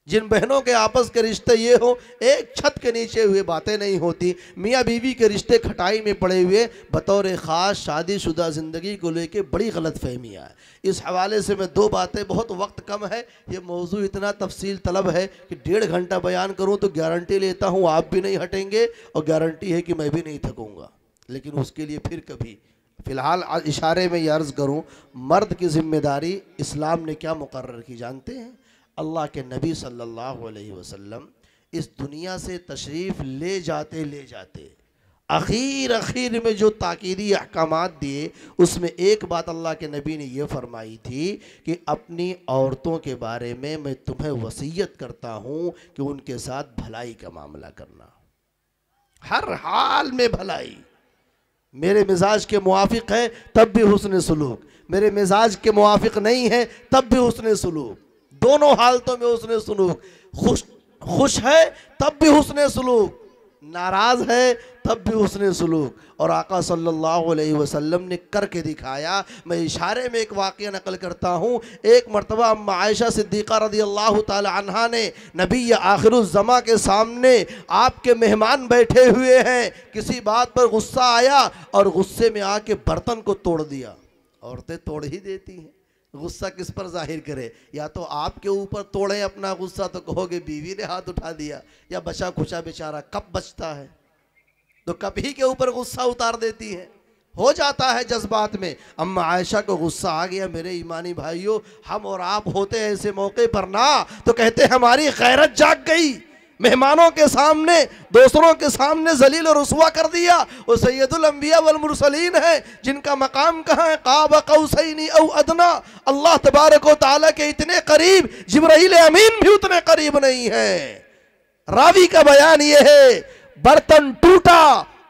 B: जिन बहनों के आपस के रिश्ते ये हो, एक छत के नीचे हुए बातें नहीं होती, मियाँ बीवी के रिश्ते खटाई में पड़े हुए, बतौर ख़ास शादीशुदा ज़िंदगी को लेके बड़ी गलत फहमियाँ है। इस हवाले से मैं 2 बातें, बहुत वक्त कम है, ये मौजू इतना तफसील तलब है कि 1.5 घंटा बयान करूँ तो गारंटी लेता हूँ आप भी नहीं हटेंगे, और गारंटी है कि मैं भी नहीं थकूँगा। लेकिन उसके लिए फिर कभी, फ़िलहाल इशारे में ये अर्ज़ करूँ, मर्द की ज़िम्मेदारी इस्लाम ने क्या मुकर्रर की जानते हैं? अल्लाह के नबी सल्लल्लाहु अलैहि वसल्लम इस दुनिया से तशरीफ़ ले जाते आखिर में जो ताकीदी अहकामात दिए उसमें एक बात अल्लाह के नबी ने यह फरमाई थी कि अपनी औरतों के बारे में मैं तुम्हें वसीयत करता हूँ कि उनके साथ भलाई का मामला करना, हर हाल में भलाई। मेरे मिजाज के मुआफिक है तब भी हुस्न सुलूक, मेरे मिजाज के मुआफिक नहीं है तब भी हुस्न सुलूक, दोनों हालतों में हुस्न सुलूक। खुश है तब भी हुस्न सुलूक, नाराज है तब भी हुस्न सुलूक। और आका सल्लल्लाहु अलैहि वसल्लम ने करके दिखाया। मैं इशारे में एक वाक़या नकल करता हूँ। एक मरतबा अम्मा आयशा सिद्दीक़ा रज़ियल्लाहु ताला अन्हा ने नबी आखिरुज़्ज़मा के सामने आपके मेहमान बैठे हुए हैं, किसी बात पर गुस्सा आया और गुस्से में आके बर्तन को तोड़ दिया। औरतें तोड़ ही देती हैं, गुस्सा किस पर जाहिर करे, या तो आपके ऊपर तोड़े अपना गुस्सा तो कहोगे बीवी ने हाथ उठा दिया, या बचा खुचा बेचारा कब बचता है तो कभी के ऊपर गुस्सा उतार देती है, हो जाता है जज्बात में। अम्मा आयशा को गुस्सा आ गया। मेरे ईमानी भाइयों, हम और आप होते ऐसे मौके पर ना तो कहते हमारी गैरत जाग गई, मेहमानों के सामने दूसरों के सामने जलील और रुसवा कर दिया। वो सैयदुल अंबिया वल मुरसलीन है जिनका मकाम कहाँ है, क़ाब क़ौसैनी औ अदना। अल्लाह तबारक व तआला के इतने करीब जिब्राइल अमीन भी उतने करीब नहीं है। रावी का बयान ये है, बर्तन टूटा,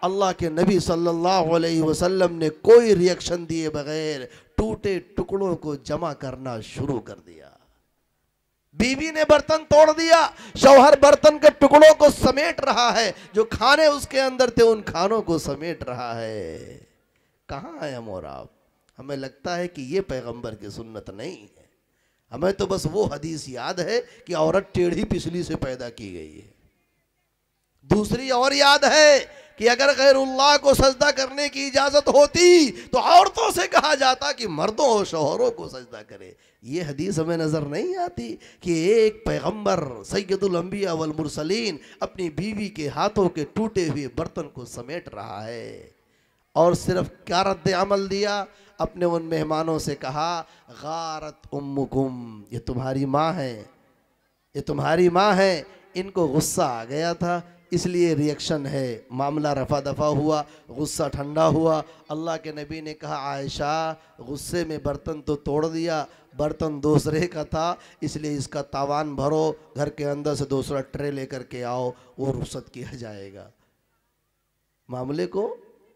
B: अल्लाह के नबी सल्लल्लाहु अलैहि वसल्लम ने कोई रिएक्शन दिए बगैर टूटे टुकड़ों को जमा करना शुरू कर दिया। बीवी ने बर्तन तोड़ दिया, शौहर बर्तन के टुकड़ों को समेट रहा है, जो खाने उसके अंदर थे उन खानों को समेट रहा है। कहाँ है हम और आप? हमें लगता है कि ये पैगंबर की सुन्नत नहीं है। हमें तो बस वो हदीस याद है कि औरत टेढ़ी पिछली से पैदा की गई है। दूसरी और याद है कि अगर गैरुल्लाह को सजदा करने की इजाजत होती तो औरतों से कहा जाता कि मर्दों और शौहरों को सजदा करे। ये हदीस हमें नजर नहीं आती कि एक पैगंबर सैयदुल अंबिया वल मुरसलीन अपनी बीवी के हाथों के टूटे हुए बर्तन को समेट रहा है। और सिर्फ क्या रद्द अमल दिया, अपने उन मेहमानों से कहा, गारत उम्मुकुम, ये तुम्हारी माँ है, ये तुम्हारी माँ है। इनको गुस्सा आ गया था इसलिए रिएक्शन है, मामला रफा दफा हुआ, गुस्सा ठंडा हुआ। अल्लाह के नबी ने कहा, आयशा गुस्से में बर्तन तो तोड़ दिया, बर्तन दूसरे का था इसलिए इसका तावान भरो, घर के अंदर से दूसरा ट्रे लेकर के आओ, वो रुखसत किया जाएगा। मामले को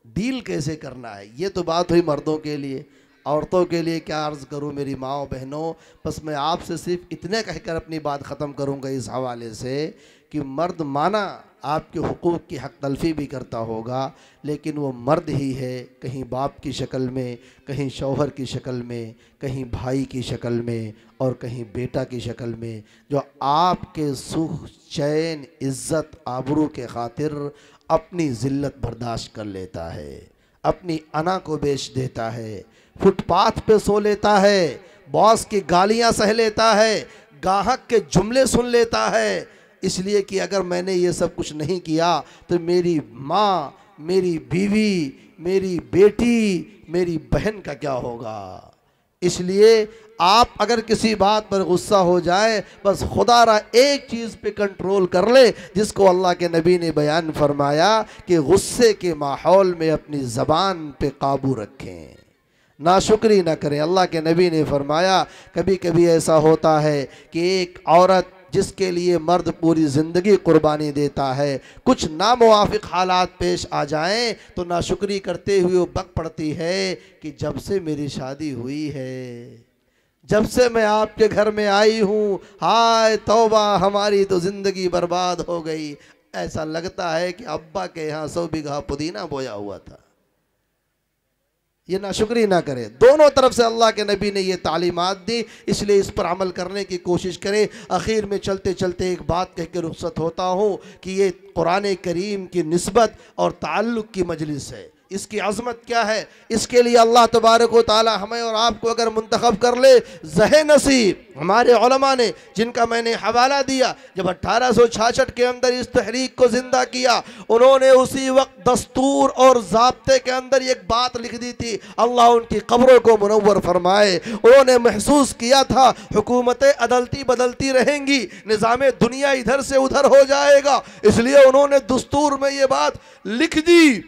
B: डील कैसे करना है, ये तो बात हुई मर्दों के लिए। औरतों के लिए क्या अर्ज़ करूं मेरी माओ बहनों, बस मैं आपसे सिर्फ इतने कहकर अपनी बात ख़त्म करूंगा इस हवाले से कि मर्द माना आपके हुकूक़ की हक़ तलफ़ी भी करता होगा, लेकिन वो मर्द ही है, कहीं बाप की शक्ल में, कहीं शौहर की शक्ल में, कहीं भाई की शक्ल में और कहीं बेटा की शक्ल में, जो आपके सुख चैन इज़्ज़त आबरू के खातिर अपनी ज़िल्लत बर्दाश्त कर लेता है, अपनी अना को बेच देता है, फुटपाथ पे सो लेता है, बॉस की गालियां सह लेता है, गाहक के जुमले सुन लेता है, इसलिए कि अगर मैंने ये सब कुछ नहीं किया तो मेरी माँ, मेरी बीवी, मेरी बेटी, मेरी बहन का क्या होगा। इसलिए आप अगर किसी बात पर गुस्सा हो जाए, बस खुदारा एक चीज़ पे कंट्रोल कर ले जिसको अल्लाह के नबी ने बयान फरमाया कि गुस्से के माहौल में अपनी ज़बान पे काबू रखें, नाशुक्री ना करें। अल्लाह के नबी ने फरमाया कभी कभी ऐसा होता है कि एक औरत जिसके लिए मर्द पूरी ज़िंदगी कुर्बानी देता है, कुछ नामुवाफिक हालात पेश आ जाएं तो नाशुक्री करते हुए वो बक पड़ती है कि जब से मेरी शादी हुई है, जब से मैं आपके घर में आई हूँ, हाय तौबा हमारी तो ज़िंदगी बर्बाद हो गई। ऐसा लगता है कि अब्बा के यहाँ 100 बीघा पुदीना बोया हुआ था। ये नाशुक्री ना करें। दोनों तरफ से अल्लाह के नबी ने ये तालीमात दी, इसलिए इस पर अमल करने की कोशिश करें। आखिर में चलते चलते एक बात कह के रुखसत होता हूँ कि ये कुरान करीम की निस्बत और ताल्लुक़ की मजलिस है। इसकी अज़मत क्या है, इसके लिए अल्लाह तबारक व तआला हमें और आपको अगर मुंतखब कर ले, ज़हे नसीब हमारे उलमा ने जिनका मैंने हवाला दिया, जब 1866 के अंदर इस तहरीक को ज़िंदा किया, उन्होंने उसी वक्त दस्तूर और ज़ाब्ते के अंदर एक बात लिख दी थी, अल्लाह उनकी कब्रों को मुनव्वर फरमाए। उन्होंने महसूस किया था हुकूमतें अदलती बदलती रहेंगी, निज़ाम दुनिया इधर से उधर हो जाएगा, इसलिए उन्होंने दस्तूर में ये बात लिख दी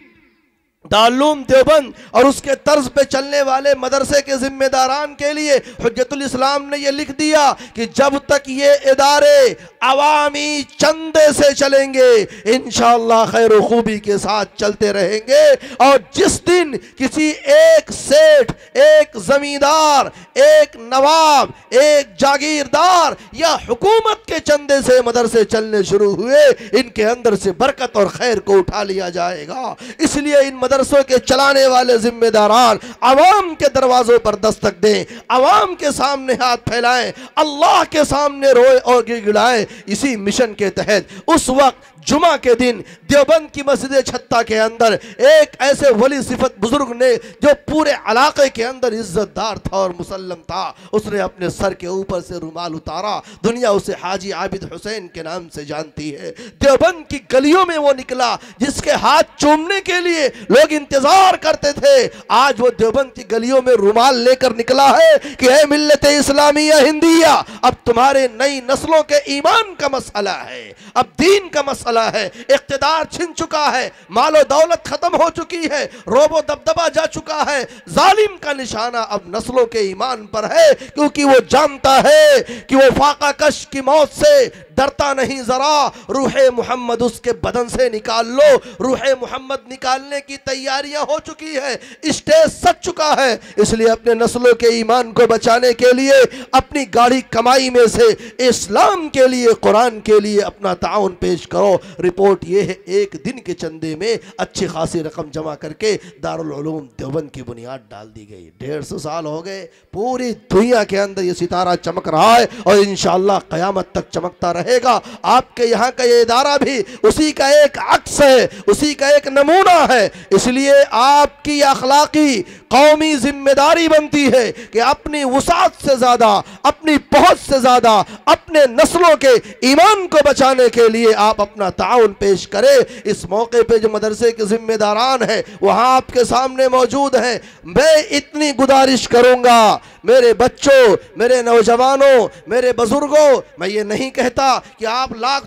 B: दारुल देवबंद और उसके तर्ज पे चलने वाले मदरसे के जिम्मेदारान के लिए हुज्जतुल इस्लाम ने यह लिख दिया कि जब तक ये इदारे अवामी चंदे से चलेंगे इंशाअल्लाह खैर खूबी के साथ चलते रहेंगे। और जिस दिन किसी एक सेठ, एक जमींदार, एक नवाब, एक जागीरदार या हुकूमत के चंदे से मदरसे चलने शुरू हुए, इनके अंदर से बरकत और खैर को उठा लिया जाएगा। इसलिए इन मदरसों के चलाने वाले जिम्मेदारान अवाम के दरवाजों पर दस्तक दें, अवाम के सामने हाथ फैलाएं, अल्लाह के सामने रोए और गिड़गिड़ाएं। इसी मिशन के तहत उस वक्त जुमा के दिन देवबंद की मस्जिद छत्ता के अंदर एक ऐसे वली सिफत बुजुर्ग ने जो पूरे इलाके के अंदर इज्जतदार था और मुसल्लम था, उसने अपने सर के ऊपर से रुमाल उतारा। दुनिया उसे हाजी आबिद हुसैन के नाम से जानती है। देवबंद की गलियों में वो निकला जिसके हाथ चूमने के लिए लोग इंतजार करते थे। आज वो देवबंद की गलियों में रुमाल लेकर निकला है कि है मिल्लत इस्लामिया हिंदिया, अब तुम्हारे नई नस्लों के ईमान का मसला है, अब दीन का मसला है। इख्तिदार छिन चुका है, मालो दौलत खत्म हो चुकी है, रोबो दबदबा जा चुका है। जालिम का निशाना अब नस्लों के ईमान पर है, क्योंकि वो जानता है कि वो फाका कश की मौत से डरता नहीं जरा। रूहे मोहम्मद उसके बदन से निकाल लो। रूहे मोहम्मद निकालने की तैयारियां हो चुकी है, स्टेज सज चुका है। इसलिए अपने नस्लों के ईमान को बचाने के लिए अपनी गाढ़ी कमाई में से इस्लाम के लिए, कुरान के लिए अपना ताउन पेश करो। रिपोर्ट ये है, एक दिन के चंदे में अच्छी खासी रकम जमा करके दारुल उलूम देवबंद की बुनियाद डाल दी गई। 150 साल हो गए, पूरी दुनिया के अंदर ये सितारा चमक रहा है और इंशाअल्लाह क़यामत तक चमकता रहेगा। आपके यहाँ का ये इदारा भी उसी का एक अक्स है, उसी का एक नमूना है। इसलिए आपकी अखलाकी कौमी जिम्मेदारी बनती है कि अपनी वसात से ज्यादा, अपनी पहुंच से ज्यादा अपने नस्लों के ईमान को बचाने के लिए आप अपना ताउन पेश करें। इस मौके पे जो मदरसे के जिम्मेदारान हैं वहां आपके सामने मौजूद हैं। मैं इतनी गुजारिश करूंगा, मेरे बच्चों, मेरे नौजवानों, मेरे बुजुर्गों, मैं ये नहीं कहता कि आप लाख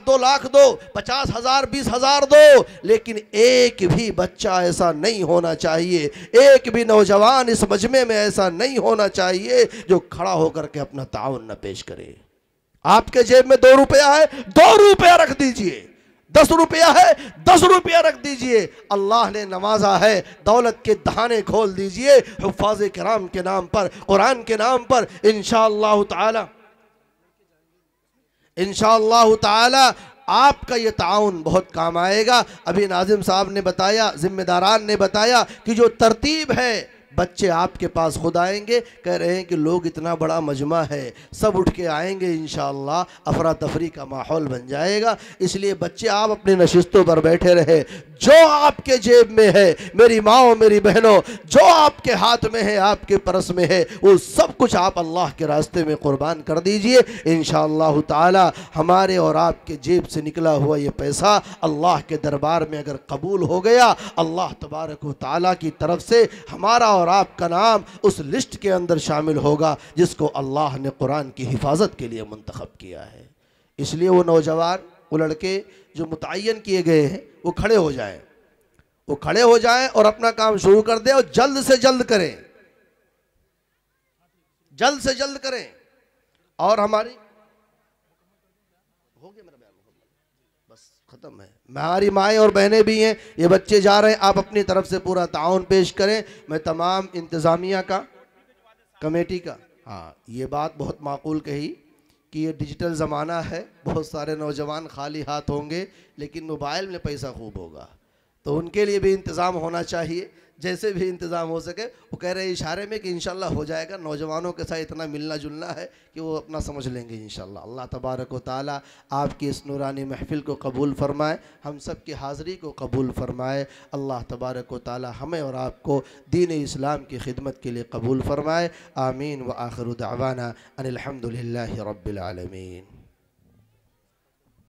B: दो, 50,000, 20,000 दो, लेकिन एक भी बच्चा ऐसा नहीं होना चाहिए, एक भी नौजवान इस मजमे में ऐसा नहीं होना चाहिए जो खड़ा होकर के अपना ताउन न पेश करे। आपके जेब में 2 रुपया है, 2 रुपया रख दीजिए। 10 रुपया है, 10 रुपया रख दीजिए। अल्लाह ने नवाजा है, दौलत के दहाने खोल दीजिए हुफ्फाज़ किराम के नाम पर, कुरान के नाम पर। इंशाअल्लाह ताला आपका ये ताउन बहुत काम आएगा। अभी नाजिम साहब ने बताया, जिम्मेदारान ने बताया कि जो तरतीब है, बच्चे आपके पास खुद आएंगे। कह रहे हैं कि लोग इतना बड़ा मजमा है, सब उठ के आएंगे, इंशाअल्लाह अफरा तफरी का माहौल बन जाएगा। इसलिए बच्चे आप अपनी नशिस्तों पर बैठे रहे। जो आपके जेब में है, मेरी माओ, मेरी बहनों, जो आपके हाथ में है, आपके परस में है, वो सब कुछ आप अल्लाह के रास्ते में कुर्बान कर दीजिए। इंशाअल्लाह ताला हमारे और आपके जेब से निकला हुआ ये पैसा अल्लाह के दरबार में अगर कबूल हो गया, अल्लाह तबारक व ताला की तरफ से हमारा और आपका नाम उस लिस्ट के अंदर शामिल होगा जिसको अल्लाह ने कुरान की हिफाजत के लिए मुंतखब किया है। इसलिए वो नौजवान, वो लड़के जो मुतय्यन किए गए हैं, वो खड़े हो जाएं, वो खड़े हो जाएं और अपना काम शुरू कर दें और जल्द से जल्द करें, जल्द से जल्द करें। और हमारी हो गया, मेरा बयान बस खत्म है। हमारी माएँ और बहनें भी हैं, ये बच्चे जा रहे हैं, आप अपनी तरफ से पूरा ताउन पेश करें। मैं तमाम इंतज़ामिया का, कमेटी का, हाँ ये बात बहुत माकूल कही कि ये डिजिटल ज़माना है, बहुत सारे नौजवान खाली हाथ होंगे, लेकिन मोबाइल में पैसा खूब होगा, तो उनके लिए भी इंतज़ाम होना चाहिए, जैसे भी इंतज़ाम हो सके। वो कह रहे हैं इशारे में कि इंशाल्लाह हो जाएगा। नौजवानों के साथ इतना मिलना जुलना है कि वो अपना समझ लेंगे इंशाल्लाह। अल्लाह तबारक व ताला आपकी इस नूरानी महफिल को कबूल फरमाए, हम सब की हाज़री को कबूल फरमाए। अल्लाह तबारक व ताला हमें और आपको दीन इस्लाम की खिदमत के लिए कबूल फरमाए। आमीन व आखिरु दअवाना अनिल हम्दुलिल्लाहि रब्बिल आलमीन।